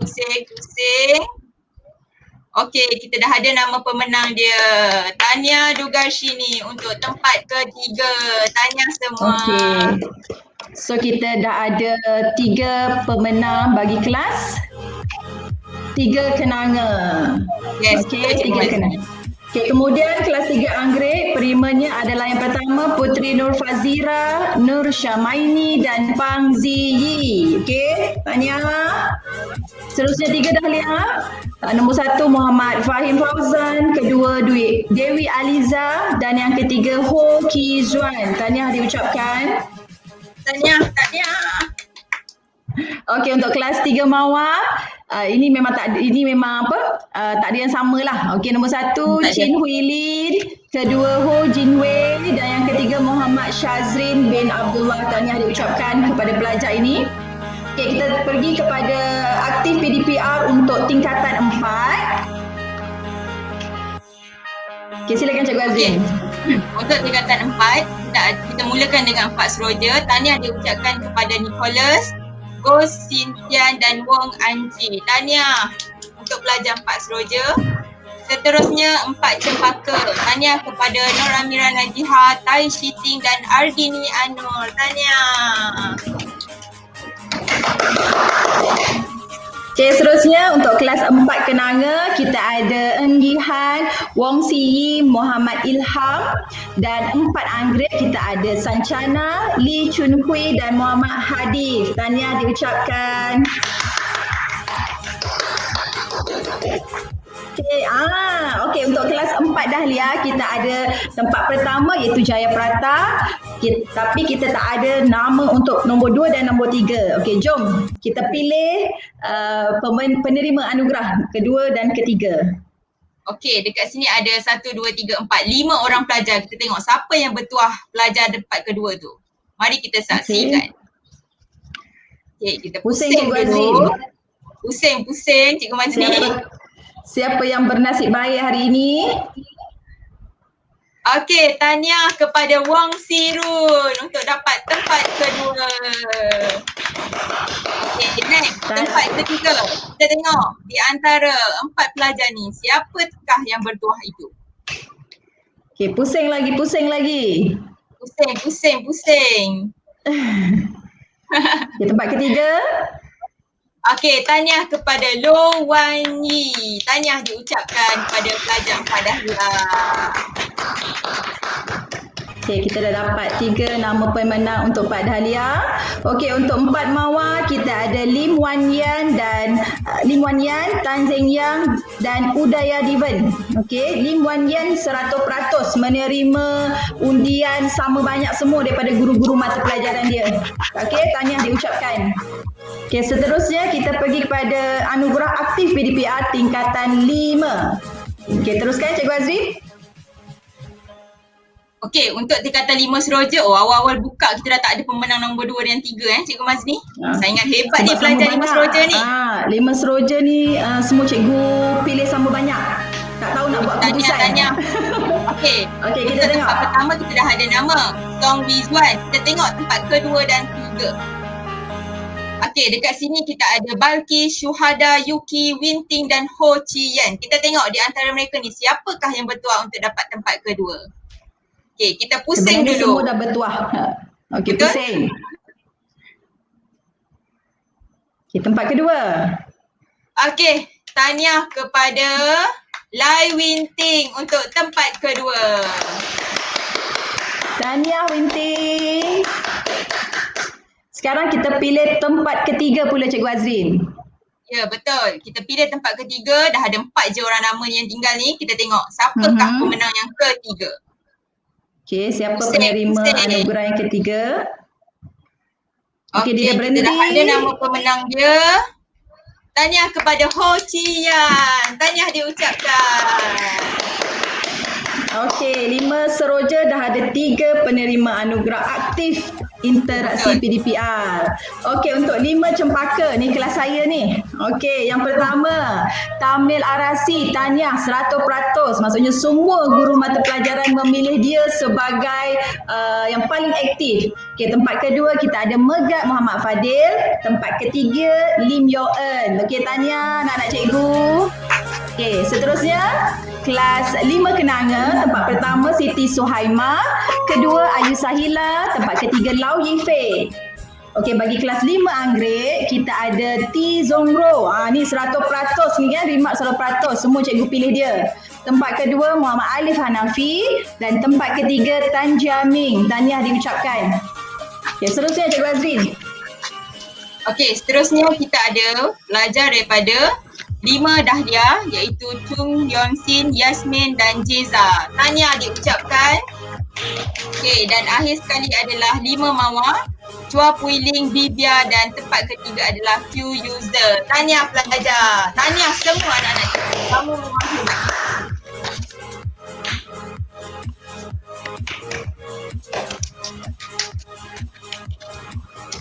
Okey, kita dah ada nama pemenang dia. Tania Dugarshini untuk tempat ketiga. Tahniah semua. Okey. So kita dah ada 3 pemenang bagi kelas. 3 kenanga. Yes, Okey, betul, 3 Cikgu kenanga. Okey, kemudian kelas 3 Anggrek, perimanya adalah yang pertama Putri Nur Fazira, Nur Syamaini dan Pang Ziyi. Okey, tahniah. Seterusnya 3 Dahlia. Nombor 1 Muhammad Fahim Fauzan, kedua Dewi Aliza dan yang ketiga Ho Ki Zuan. Tahniah diucapkan. Tahniah. Okey, untuk kelas 3 Mawar, ini memang tak ada yang samalah. Okey, nombor 1 Chin Hui Lin, kedua Ho Jin Wei dan yang ketiga Muhammad Shazrin bin Abdullah. Tahniah diucapkan kepada pelajar ini. Okey, kita pergi kepada aktif PDPR untuk tingkatan 4. Okey, silakan Cikgu Azrin. Untuk tingkatan 4, kita mulakan dengan 4 seroja. Tahniah diucapkan kepada Nicholas, Gos, Sintian dan Wong Anji. Tahniah untuk pelajar 4 seroja. Seterusnya 4 cempaka. Tahniah kepada Nur Amira Najiha, Tai Shiting dan Ardini Anur. Tahniah. Okey, seterusnya untuk kelas 4 kenanga kita ada Enggihan, Wong Siyi, Muhammad Ilham dan 4 Anggrek kita ada Sancana, Lee Chun Hui dan Muhammad Hadif. Tahniah diucapkan. Okey, untuk kelas 4 Dahlia kita ada tempat pertama iaitu Jaya Prata. Tapi kita tak ada nama untuk nombor 2 dan nombor 3. Okey, jom kita pilih penerima anugerah kedua dan ketiga. Okey, dekat sini ada 1, 2, 3, 4, 5 orang pelajar. Kita tengok siapa yang bertuah pelajar tempat kedua tu. Mari kita saksikan. Okey, kita pusing dulu. Pusing Cikgu Mazni. Siapa yang bernasib baik hari ini? Okey, tahniah kepada Wong Sirun untuk dapat tempat kedua. Okey, next, tempat ketiga. Kita tengok di antara 4 pelajar ni, siapakah yang bertuah itu? Okey, pusing lagi. Pusing. Okey, tempat ketiga. Okey, tahniah kepada Lo Wan Yi. Tahniah diucapkan kepada pelajar 4 Dahlia. Okey, kita dah dapat 3 nama pemenang untuk 4 Dahlia. Okey, untuk 4 Mawar kita ada Lim Wan Yan, Tan Zeng Yang dan Udaya Diven. Okey, Lim Wan Yan 100% menerima undian sama banyak semua daripada guru-guru mata pelajaran dia. Okey, tahniah diucapkan. Okey, seterusnya kita pergi kepada anugerah aktif PDPR tingkatan 5. Okey, teruskan Cikgu Azri. Okey, untuk tingkatan 5 seroja, awal-awal buka kita dah tak ada pemenang nombor 2 dan 3 Cikgu Mazni. Saingan hebat ni pelajar 5 seroja ni. 5 seroja ni semua cikgu pilih sama banyak. Tak tahu nak buat keputusan. Tahniah. Okey, kita tengok. Tempat pertama kita dah ada nama, Song Rizwan. Kita tengok tempat kedua dan 3. Okey, dekat sini kita ada Balki, Syuhada, Yuki, Winting dan Ho Chi Yan. Kita tengok di antara mereka ni siapakah yang bertuah untuk dapat tempat kedua. Okey, kita pusing sebenarnya dulu. Semua dah bertuah. Okey, Betul? pusing. Okey, tempat kedua. Okey, tahniah kepada Lai Winting untuk tempat kedua. Tahniah Winting. Sekarang kita pilih tempat ketiga pula Cikgu Azrin. Ya, betul. Kita pilih tempat ketiga, dah ada 4 je orang nama yang tinggal ni. Kita tengok siapakah pemenang yang ketiga. Okey, siapa penerima anugerah yang ketiga? Okey, dia dah berhenti. Kita dah ada nama pemenang dia. Tahniah kepada Ho Chi Yan. Tahniah diucapkan. Okey, 5 seroja dah ada 3 penerima anugerah aktif interaksi PDPR. Okey, untuk 5 cempaka ni kelas saya ni. Okey, yang pertama, Tamil Arasi, tahniah 100%. Maksudnya semua guru mata pelajaran memilih dia sebagai yang paling aktif. Okey, tempat kedua kita ada Megat Muhammad Fadil. Tempat ketiga, Lim Yo En. Okey, tahniah anak-anak cikgu. Okey, seterusnya kelas 5 Kenanga, tempat pertama Siti Suhaima, kedua Ayu Sahila, tempat ketiga Lau Yifei. Okey, bagi kelas 5 Anggrek, kita ada T Zongro. Ni 100% ni kan, remark 100%. Semua cikgu pilih dia. Tempat kedua Muhammad Alif Hanafi dan tempat ketiga Tan Jaming. Tahniah diucapkan. Okey, seterusnya Cikgu Azrin. Okey, seterusnya kita ada pelajar daripada 5 Dahlia iaitu Chung Yeon Sin, Yasmin dan Jeza. Tahniah diucapkan. Okey, dan akhir sekali adalah 5 Mawar, Chua Pui Ling, Bibia dan tempat ketiga adalah Q User. Tahniah pelajar. Tahniah semua anak-anak. Kamu memang hebat.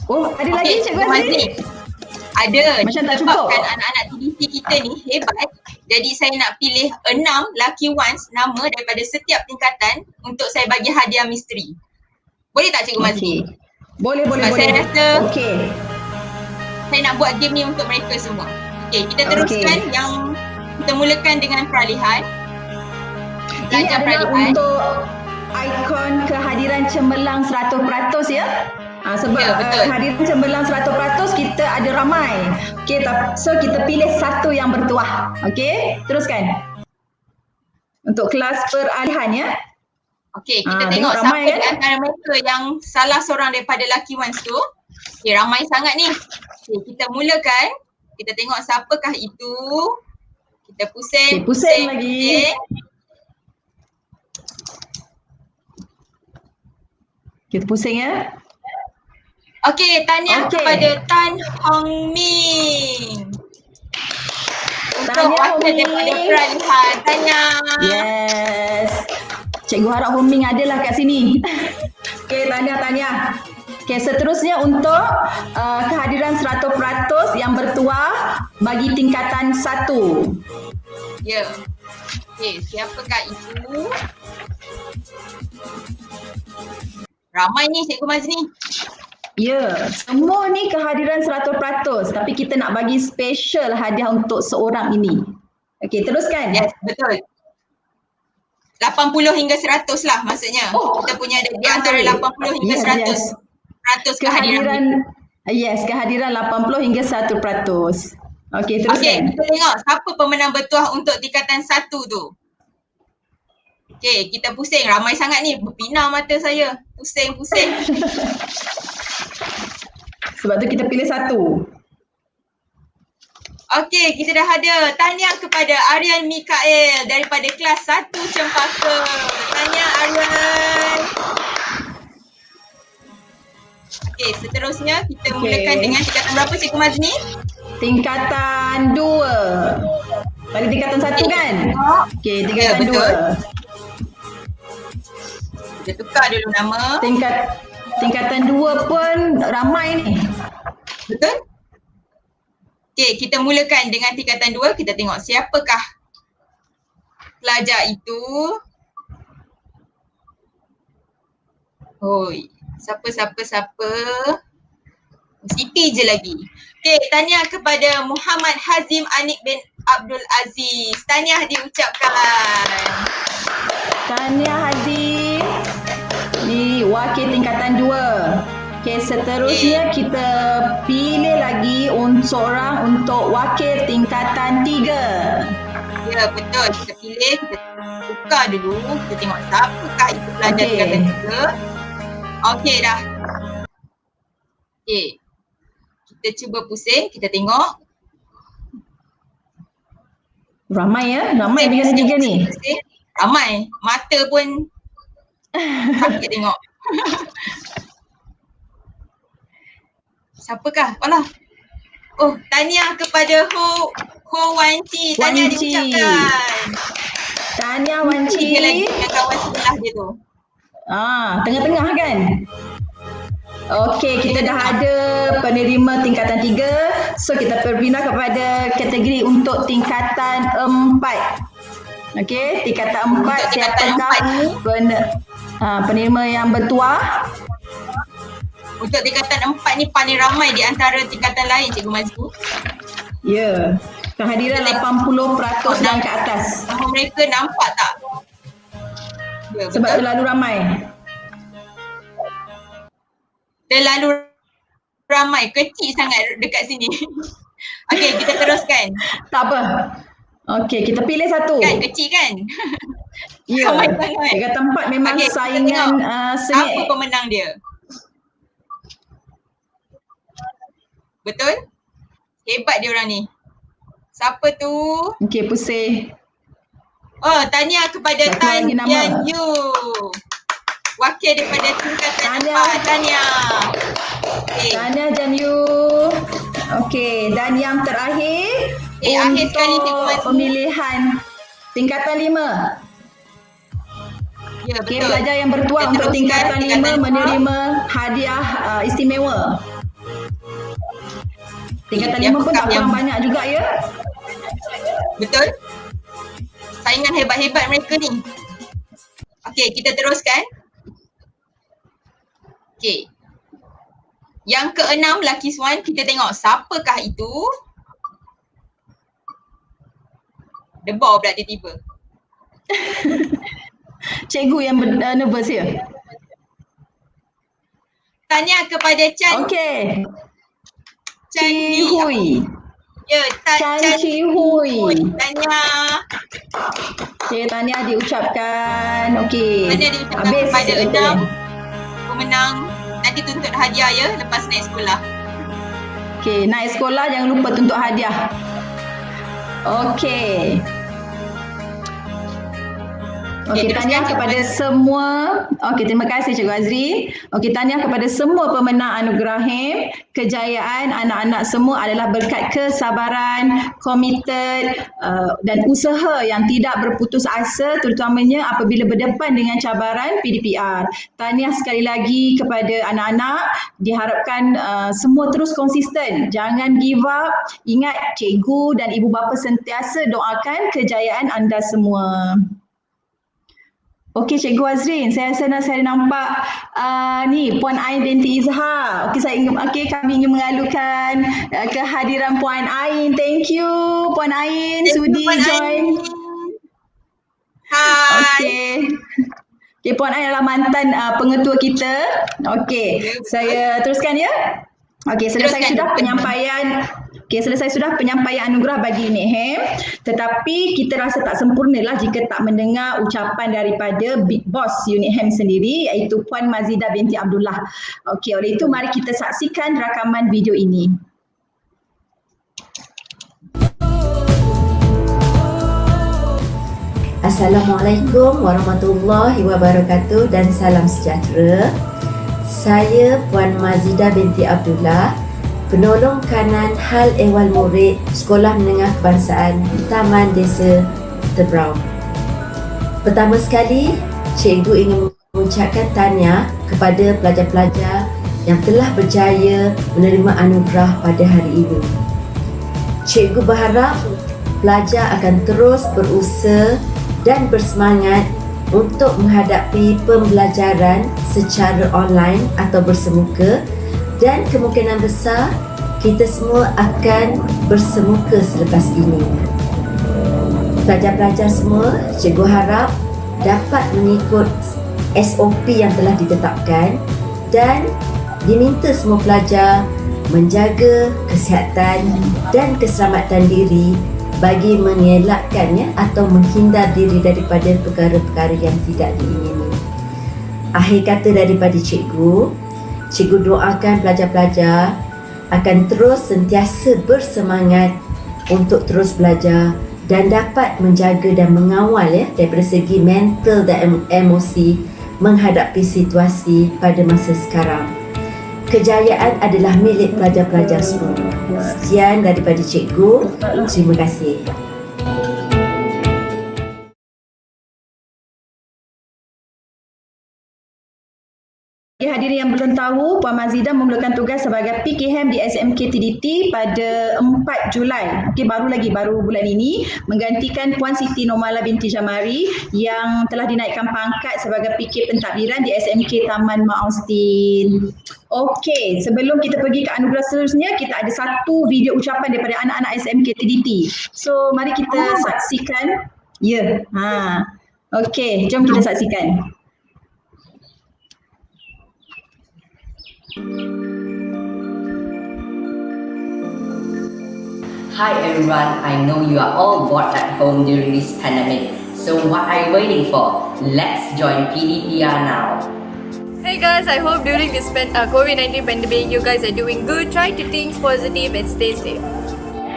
Oh, ada lagi Cikgu Azrin? Ada. Macam tak cukup. Sebabkan anak-anak TDC kita ni hebat. Jadi saya nak pilih 6 lucky ones nama daripada setiap tingkatan untuk saya bagi hadiah misteri. Boleh tak Cikgu Mazli? Boleh. Saya rasa Okey. saya nak buat game ni untuk mereka semua. Okey, kita teruskan yang kita mulakan dengan peralihan. Ini Pelajar adalah peralihan. untuk ikon kehadiran cemerlang 100% ya. Sebab hadiran cemerlang 100% kita ada ramai. Okey, so kita pilih satu yang bertuah. Okey, teruskan. Untuk kelas peralihan ya. Okey, kita tengok siapa ramai, di antara mereka yang salah seorang daripada lucky ones tu. Okey, ramai sangat ni. Okey, kita mulakan. Kita tengok siapakah itu. Kita pusing. Okay, pusing lagi. Kita pusing ya. Okey, tahniah kepada Tan Hong Ming. Untuk wakil daripada peralihan. Tahniah. Yes. Cikgu harap Hong Ming adalah kat sini. Okey, tahniah. Okey, seterusnya untuk kehadiran 100% yang bertuah bagi tingkatan 1. Ya. Okey, siapakah itu? Ramai ni Cikgu Mazni. Ya, semua ni kehadiran 100%, tapi kita nak bagi special hadiah untuk seorang ini. Okey, teruskan. Yes, betul. 80 hingga 100 lah maksudnya. Kita punya di antara 80 hingga 100. 100 kehadiran. Yes, kehadiran 80 hingga 100%. Okey, teruskan. Okey, kita tengok siapa pemenang bertuah untuk tingkatan 1 tu. Okey, kita pusing. Ramai sangat ni. Berpinar mata saya. Pusing. Sebab tu kita pilih satu. Okey, kita dah ada. Tahniah kepada Aryan Mikael daripada kelas 1 Cempaka. Tahniah Aryan. Okey, seterusnya kita mulakan dengan tingkatan berapa Cikgu Mazni? Tingkatan 2. Tadi tingkatan 1 kan? Okey, tingkatan 2. Kita tukar dulu nama. Tingkatan 2 pun ramai ni. Betul? Okey, kita mulakan dengan tingkatan 2. Kita tengok siapakah pelajar itu. Hoi, siapa? Siti je lagi. Okey, tahniah kepada Muhammad Hazim Anik bin Abdul Aziz. Tahniah diucapkan. Tahniah Hazim. Ni wakil tingkatan 2. Okey, seterusnya kita pilih lagi seorang untuk wakil tingkatan 3. Ya, betul. Kita pilih, kita tukar dulu. Kita tengok siapakah itu pelajar tingkatan 3. Okey dah. Okey. Kita cuba pusing, kita tengok. Ramai ramai dengan tiga ni. Ramai. Mata pun sakit tengok. Siapakah? Alah. Oh, tahniah kepada Ho Wan Chi. Tahniah Wan Chi. diucapkan. Tahniah Wan Chi. Dia lagi dengan kawan sebelah dia tu. Tengah-tengah kan? Okey, kita dah ada penerima tingkatan 3. So kita berpindah kepada kategori untuk tingkatan 4. Okey, tingkatan 4 Untuk tingkatan siapakah 4 ni? penerima yang bertuah? Untuk tingkatan 4 ni paling ramai di antara tingkatan lain, Cikgu Mazli. Ya. Kehadiran 80% dan ke atas. Nama mereka nampak tak? Ya, Sebab betul. terlalu ramai. Terlalu ramai, kecil sangat dekat sini. Okey, kita teruskan. Tak apa. Okey, kita pilih satu. Kan, kecil kan? Ya. ramai sangat. Tingkatan 4 memang Okey, kita saingan tengok sengit. Siapa pemenang dia? Betul? Hebat dia orang ni. Siapa tu? Okey, pusing. Oh, tahniah kepada Tak keluar Tan lagi nama. Yan Yu. Wakil daripada tingkatan Tahniah. 4. Tahniah. Okay. Tahniah Jan Yu. Okey, dan yang terakhir akhir sekali Cikgu untuk Mazli. pemilihan tingkatan 5. Ya, Okey, betul. pelajar yang bertuah Kita untuk teruskan tingkatan 5 tingkatan menerima hadiah istimewa. Tingkatan Yang 5 pun tak yang- kurang banyak juga ya. Betul? Saingan hebat-hebat mereka ni. Okey, kita teruskan. Okey. Yang keenam, Lucky Swan, kita tengok siapakah itu? Debar pula tiba-tiba. Cikgu yang nervous ya. Tahniah kepada Chan Okey. Chan Chi Hui. Hui. Ya, Chan Chi Hui. Tahniah. Okey, tahniah diucapkan. Okey. Tahniah diucapkan Habis. kepada Okey. 6 pemenang. Nanti tuntut hadiah ya lepas naik sekolah. Okey, naik sekolah jangan lupa tuntut hadiah. Okey. Okey, teruskan, tahniah Cikgu kepada Azri. semua. Okey, terima kasih Cikgu Azri. Okey, tahniah kepada semua pemenang anugerah HIM. Kejayaan anak-anak semua adalah berkat kesabaran, komited dan usaha yang tidak berputus asa terutamanya apabila berdepan dengan cabaran PDPR. Tahniah sekali lagi kepada anak-anak. Diharapkan semua terus konsisten. Jangan give up. Ingat cikgu dan ibu bapa sentiasa doakan kejayaan anda semua. Okey Cikgu Azrin, saya nampak ni Puan Ain binti Izhar. Okey, kami ingin mengalukan kehadiran Puan Ain. Thank you Puan Ain sudi Puan join. Ain. Hai. Okey. Okey, Puan Ain adalah mantan pengetua kita. Okey, saya teruskan ya. Okey, selesai sudah penyampaian. Okey, selesai sudah penyampaian anugerah bagi unit HIM. Tetapi kita rasa tak sempurnalah jika tak mendengar ucapan daripada Big Boss unit HIM sendiri iaitu Puan Mazidah binti Abdullah. Okey, oleh itu mari kita saksikan rakaman video ini. Assalamualaikum warahmatullahi wabarakatuh dan salam sejahtera. Saya Puan Mazidah binti Abdullah, penolong kanan hal ehwal murid Sekolah Menengah Kebangsaan Taman Desa Tebrau. Pertama sekali, cikgu ingin mengucapkan tahniah kepada pelajar-pelajar yang telah berjaya menerima anugerah pada hari ini. Cikgu berharap pelajar akan terus berusaha dan bersemangat untuk menghadapi pembelajaran secara online atau bersemuka dan kemungkinan besar kita semua akan bersemuka selepas ini. Pelajar-pelajar semua, cikgu harap dapat mengikut SOP yang telah ditetapkan dan diminta semua pelajar menjaga kesihatan dan keselamatan diri bagi mengelakkannya atau menghindar diri daripada perkara-perkara yang tidak diingini. Akhir kata daripada cikgu doakan pelajar-pelajar akan terus sentiasa bersemangat untuk terus belajar dan dapat menjaga dan mengawal daripada segi mental dan emosi menghadapi situasi pada masa sekarang. Kejayaan adalah milik pelajar-pelajar semua. Sekian daripada cikgu. Terima kasih. Hadirin yang belum tahu, Puan Mazidah memulakan tugas sebagai PKM di SMK TDT pada 4 Julai. Okey, baru bulan ini menggantikan Puan Siti Nomala binti Jamari yang telah dinaikkan pangkat sebagai PK pentadbiran di SMK Taman Mak Austin. Okey, sebelum kita pergi ke anugerah seterusnya, kita ada satu video ucapan daripada anak-anak SMK TDT. So, mari kita saksikan. Ya. Okey, jom kita saksikan. Hi everyone, I know you are all bored at home during this pandemic. So what are you waiting for? Let's join PDPR now. Hey guys, I hope during this COVID-19 pandemic you guys are doing good. Try to think positive and stay safe.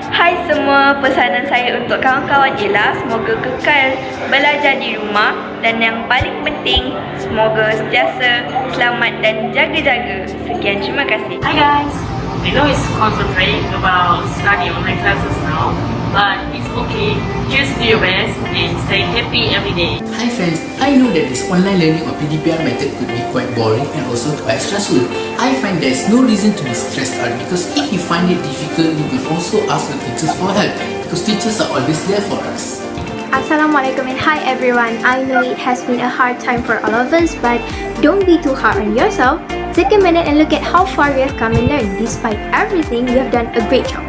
Hai semua, pesanan saya untuk kawan-kawan ialah semoga kekal belajar di rumah dan yang paling penting semoga sentiasa selamat dan jaga-jaga. Sekian, terima kasih. Hi guys, I know it's concentrating about study online classes now, but it's okay. Just do your best and stay happy every day. Hi friends, I know that this online learning or PDPR method could be quite boring and also quite stressful. I find there's no reason to be stressed out because if you find it difficult, you can also ask the teachers for help because teachers are always there for us. Assalamualaikum and hi everyone. I know it has been a hard time for all of us, but don't be too hard on yourself. Take a minute and look at how far we have come and learned. Despite everything, we have done a great job.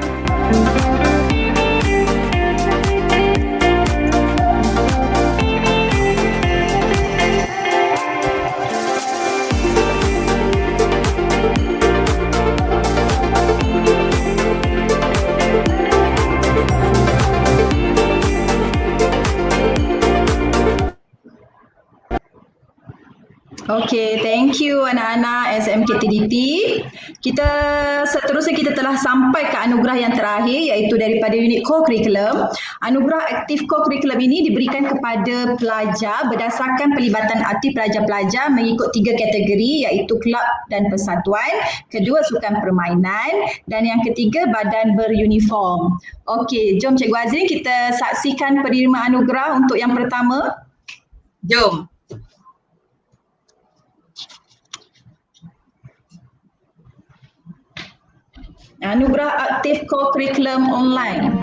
Okey, thank you anak-anak SMK TDT. Seterusnya kita telah sampai ke anugerah yang terakhir iaitu daripada unit core curriculum. Anugerah aktif core curriculum ini diberikan kepada pelajar berdasarkan pelibatan aktif pelajar-pelajar mengikut 3 kategori iaitu kelab dan persatuan, kedua sukan permainan dan yang ketiga badan beruniform. Okey, jom Cikgu Azrin kita saksikan penerimaan anugerah untuk yang pertama. Jom. Anugerah aktif core curriculum online.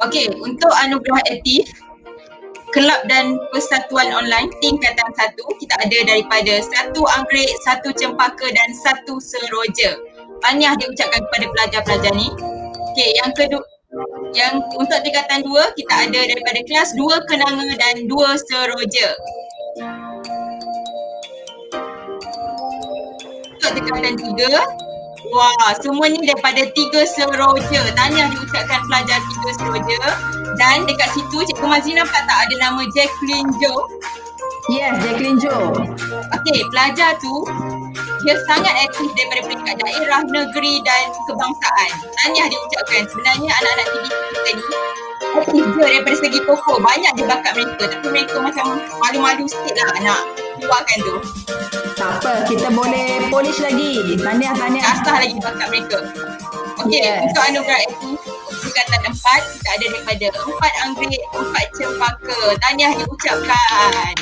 Okey, untuk anugerah aktif kelab dan persatuan online tingkatan 1 kita ada daripada 1 Anggerik, 1 Cempaka dan 1 Seroja. Tahniah diucapkan kepada pelajar-pelajar ni. Okey, yang kedua, yang untuk tingkatan 2 kita ada daripada kelas 2 Kenanga dan 2 Seroja. Untuk tingkatan 3, wah, semua ni daripada 3 Seroja. Tahniah diucapkan pelajar 3 Seroja. Dan dekat situ Cikgu Mazrina nampak tak ada nama Jacqueline Jo? Yes, Jacqueline Jo. Okey, pelajar tu dia sangat aktif daripada peringkat daerah, negeri dan kebangsaan. Tahniah diucapkan. Sebenarnya anak-anak TDT kita ni aktif je daripada segi pokok. Banyak je bakat mereka tapi mereka macam malu-malu sikit lah nak keluarkan tu. Tak apa, kita boleh polish lagi. Tahniah. Asah lagi bakat mereka. Okey, yes. Untuk anugerah aktif tingkatan 4 kita ada daripada 4 Anggerik, 4 Cempaka. Tahniah diucapkan.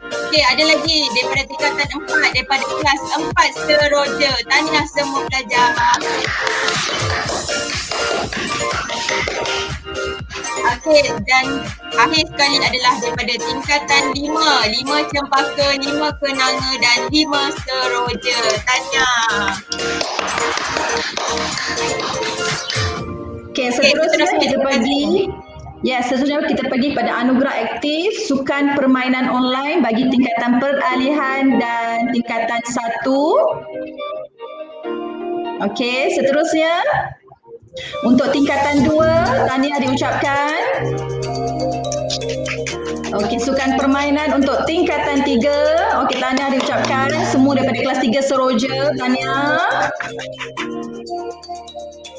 Okey, ada lagi daripada tingkatan 4 daripada kelas 4 Seroja. Tahniah semua pelajar. Okey, dan akhir sekali adalah daripada tingkatan 5 Cempaka, 5 Kenanga dan 5 Seroja. Tahniah. Okey, seterusnya kita pergi. Seterusnya kita pergi pada anugerah aktif sukan permainan online bagi tingkatan peralihan dan tingkatan 1. Okey, seterusnya untuk tingkatan 2, tahniah diucapkan. Okey, sukan permainan untuk tingkatan 3. Okey, tahniah diucapkan semua daripada kelas 3 Seroja. Tahniah.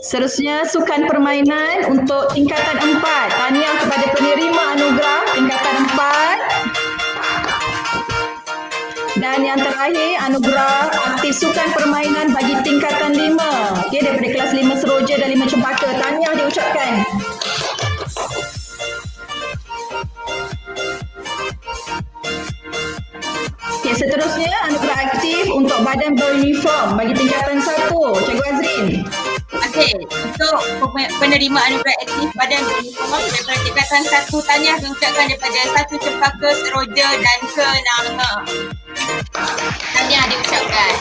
Seterusnya sukan permainan untuk tingkatan 4. Tahniah kepada penerima anugerah tingkatan 4. Dan yang terakhir, anugerah aktif sukan permainan bagi tingkatan 5. Okey, daripada kelas 5 Seroja dan 5 Cempaka. Tahniah diucapkan. Okey, seterusnya anugerah aktif untuk badan beruniform bagi tingkatan 1. Cikgu Azrin. Okey, untuk penerima anugerah aktif badan beruniform daripada tingkatan 1, tahniah diucapkan daripada 1 Cempaka, Seroja dan Kenanga. Tahniah diucapkan.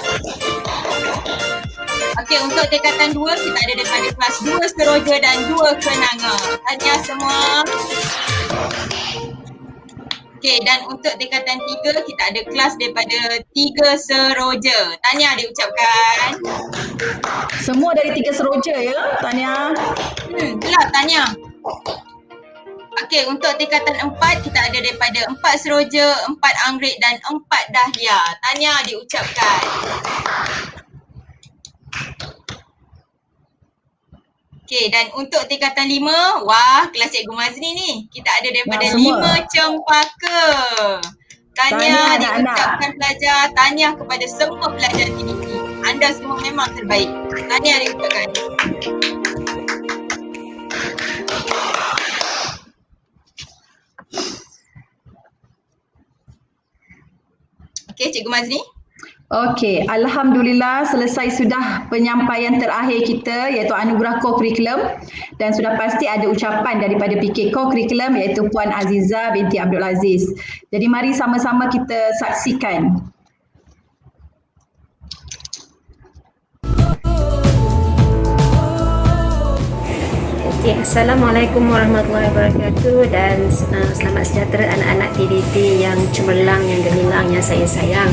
Okey, untuk tingkatan 2 kita ada daripada kelas 2 Seroja dan 2 Kenanga. Tahniah semua. Okey, dan untuk tingkatan 3 kita ada kelas daripada 3 Seroja. Tahniah diucapkan. Semua dari 3 Seroja ya? Tahniah. Itulah tahniah. Okey, untuk tingkatan 4 kita ada daripada 4 Seroja, 4 Anggrek dan 4 Dahlia. Tahniah diucapkan. Okey, dan untuk tingkatan 5, wah, kelas Cikgu Mazni ni. Kita ada daripada 5 Cempaka. Tahniah diucapkan pelajar, tahniah kepada semua pelajar PDP. Anda semua memang terbaik. Tahniah diucapkan. Okey, Cikgu Mazni. Okey, Alhamdulillah selesai sudah penyampaian terakhir kita iaitu anugerah co-curriculum dan sudah pasti ada ucapan daripada PK co-curriculum iaitu Puan Aziza binti Abdul Aziz. Jadi mari sama-sama kita saksikan. Assalamualaikum warahmatullahi wabarakatuh dan selamat sejahtera anak-anak PDP yang cemerlang, yang gemilang, yang saya sayang.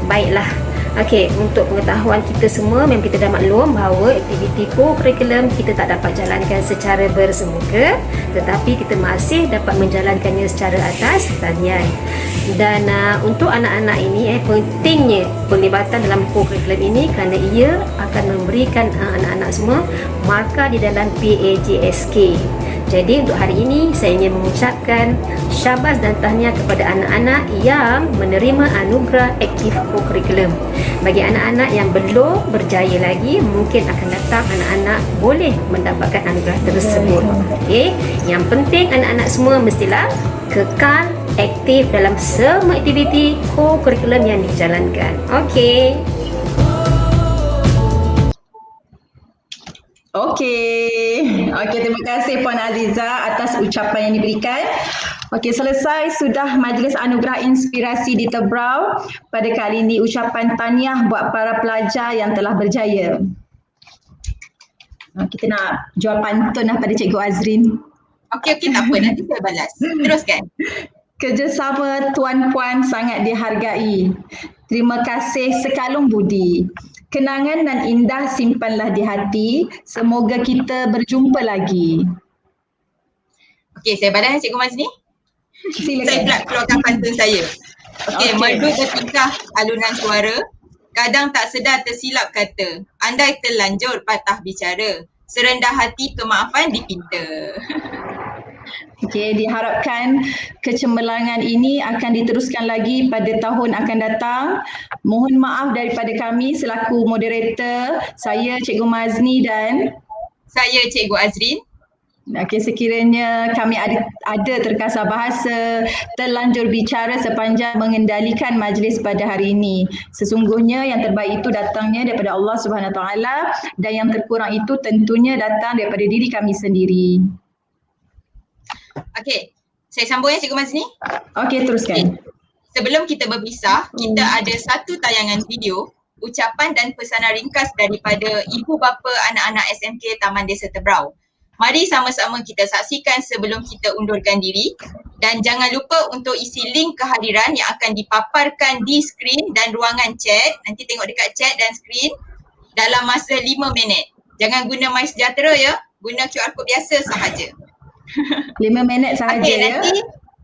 Baiklah, okey, untuk pengetahuan kita semua, memang kita dah maklum bahawa aktiviti co-curriculum kita tak dapat jalankan secara bersemuka, tetapi kita masih dapat menjalankannya secara atas talian. Dan untuk anak-anak ini pentingnya penglibatan dalam co-curriculum ini kerana ia akan memberikan anak-anak semua markah di dalam PAJSK. Jadi untuk hari ini saya ingin mengucapkan syabas dan tahniah kepada anak-anak yang menerima anugerah aktif co-curriculum. Bagi anak-anak yang belum berjaya lagi, mungkin akan datang anak-anak boleh mendapatkan anugerah tersebut. Okey, yang penting anak-anak semua mestilah kekal aktif dalam semua aktiviti co-curriculum yang dijalankan. Okey. Okey, terima kasih Puan Aziza atas ucapan yang diberikan. Okey, selesai sudah majlis anugerah inspirasi di Tebrau. Pada kali ini ucapan tahniah buat para pelajar yang telah berjaya. Kita nak jual pantun pada Cikgu Azrin. Okey, tak apa, nanti saya balas. Teruskan. Kerjasama tuan-puan sangat dihargai. Terima kasih sekalung budi. Kenangan dan indah simpanlah di hati. Semoga kita berjumpa lagi. Okey, saya balas Cikgu Mazni. Silakan. Saya pula keluarkan pantun saya. Okey, merdu bertingkah alunan suara. Kadang tak sedar tersilap kata. Andai terlanjur patah bicara. Serendah hati kemaafan dipinta. Okey, diharapkan kecemerlangan ini akan diteruskan lagi pada tahun akan datang. Mohon maaf daripada kami selaku moderator, saya Cikgu Mazni dan saya Cikgu Azrin. Okey, sekiranya kami ada terkasar bahasa, terlanjur bicara sepanjang mengendalikan majlis pada hari ini. Sesungguhnya yang terbaik itu datangnya daripada Allah Subhanahu Wa Taala dan yang terkurang itu tentunya datang daripada diri kami sendiri. Okey, saya sambung ya Cikgu Mazni. Okey, teruskan. Sebelum kita berpisah, kita ada satu tayangan video ucapan dan pesanan ringkas daripada ibu bapa anak-anak SMK Taman Desa Tebrau. Mari sama-sama kita saksikan sebelum kita undurkan diri dan jangan lupa untuk isi link kehadiran yang akan dipaparkan di skrin dan ruangan chat. Nanti tengok dekat chat dan skrin dalam masa 5 minit. Jangan guna MySejahtera ya, guna QR code biasa sahaja. 5 minit sahaja ya. Nanti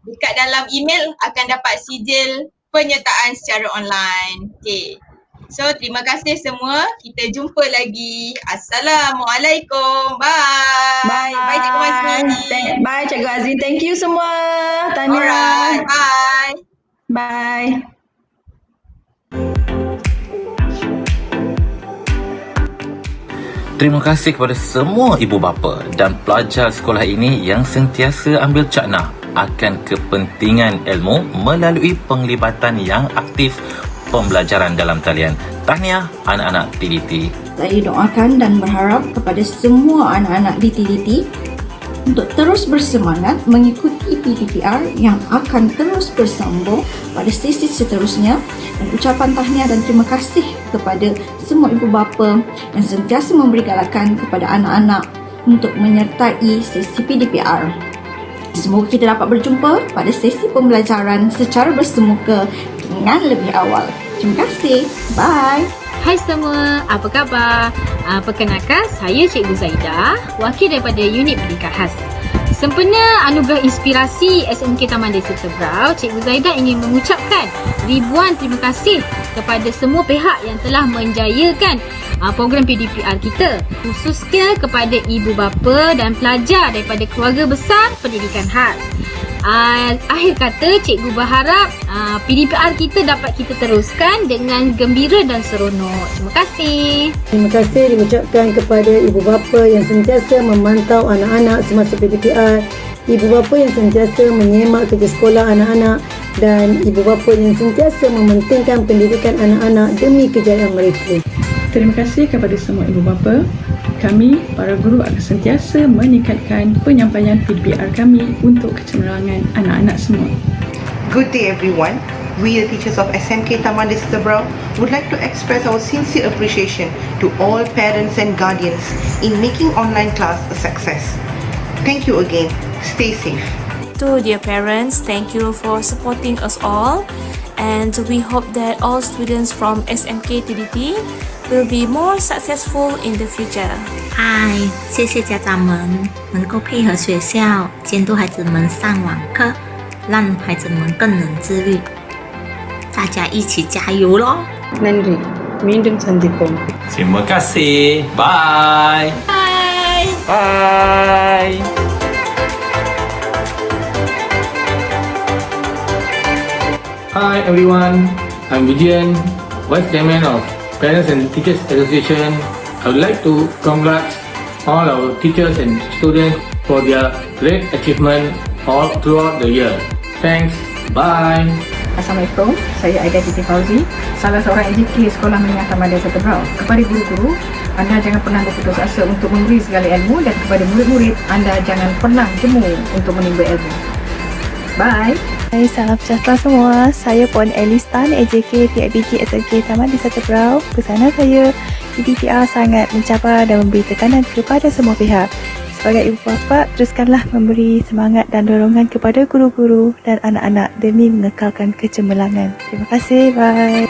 dekat dalam email akan dapat sijil penyertaan secara online. Okay. So terima kasih semua. Kita jumpa lagi. Assalamualaikum. Bye. Bye Cikgu Azrin. Bye Cikgu Azrin. Thank you semua. Tanya. Alright. Bye. Bye. Terima kasih kepada semua ibu bapa dan pelajar sekolah ini yang sentiasa ambil cakna akan kepentingan ilmu melalui penglibatan yang aktif pembelajaran dalam talian. Tahniah anak-anak PDT. Saya doakan dan berharap kepada semua anak-anak di TDT untuk terus bersemangat mengikuti PDPR yang akan terus bersambung pada sesi seterusnya, dan ucapan tahniah dan terima kasih kepada semua ibu bapa yang sentiasa memberi galakan kepada anak-anak untuk menyertai sesi PDPR. Semoga kita dapat berjumpa pada sesi pembelajaran secara bersemuka dengan lebih awal. Terima kasih. Bye. Hai semua, apa khabar? Perkenalkan, saya Cikgu Zaidah, wakil daripada unit pendidikan khas. Sempena anugerah inspirasi SMK Taman Desa Tebrau, Cikgu Zaidah ingin mengucapkan ribuan terima kasih kepada semua pihak yang telah menjayakan program PDPR kita, khususnya kepada ibu bapa dan pelajar daripada keluarga besar pendidikan khas. Akhir kata, cikgu berharap PDPR kita dapat kita teruskan dengan gembira dan seronok. Terima kasih. Terima kasih diucapkan kepada ibu bapa yang sentiasa memantau anak-anak semasa PDPR, ibu bapa yang sentiasa menyemak kerja sekolah anak-anak, dan ibu bapa yang sentiasa mementingkan pendidikan anak-anak demi kejayaan mereka. Terima kasih kepada semua ibu bapa. Kami, para guru, akan sentiasa meningkatkan penyampaian PDPR kami untuk kecemerlangan anak-anak semua. Good day everyone. We, the teachers of SMK Taman Desa Tebrau, would like to express our sincere appreciation to all parents and guardians in making online class a success. Thank you again. Stay safe. To dear parents, thank you for supporting us all, and we hope that all students from SMK TDT will be more successful in the future. 嗨，谢谢家长们能够配合学校监督孩子们上网课，让孩子们更能自律。大家一起加油咯！ Nandri, மீண்டும் சந்திப்போம். Terima kasih. Bye. Bye. Bye. Hi everyone, I'm Vijayan, Vice Chairman of Parents and Teachers Association. I would like to congratulate all our teachers and students for their great achievement all throughout the year. Thanks. Bye. Assalamualaikum, saya Aida Titi Fauzi, salah seorang AJK Sekolah Menengah Taman Desa Tebrau. Kepada guru-guru, anda jangan pernah berputus asa untuk memberi segala ilmu, dan kepada murid-murid, anda jangan pernah jemu untuk menimba ilmu. Bye. Hai, salam sejahtera semua. Saya Puan Alice Tan, AJK PIBG SMK Taman Desa Tebrau. Pesanan saya, PDPR sangat mencabar dan memberi tekanan kepada semua pihak. Sebagai ibu bapa, teruskanlah memberi semangat dan dorongan kepada guru-guru dan anak-anak demi mengekalkan kecemerlangan. Terima kasih. Bye.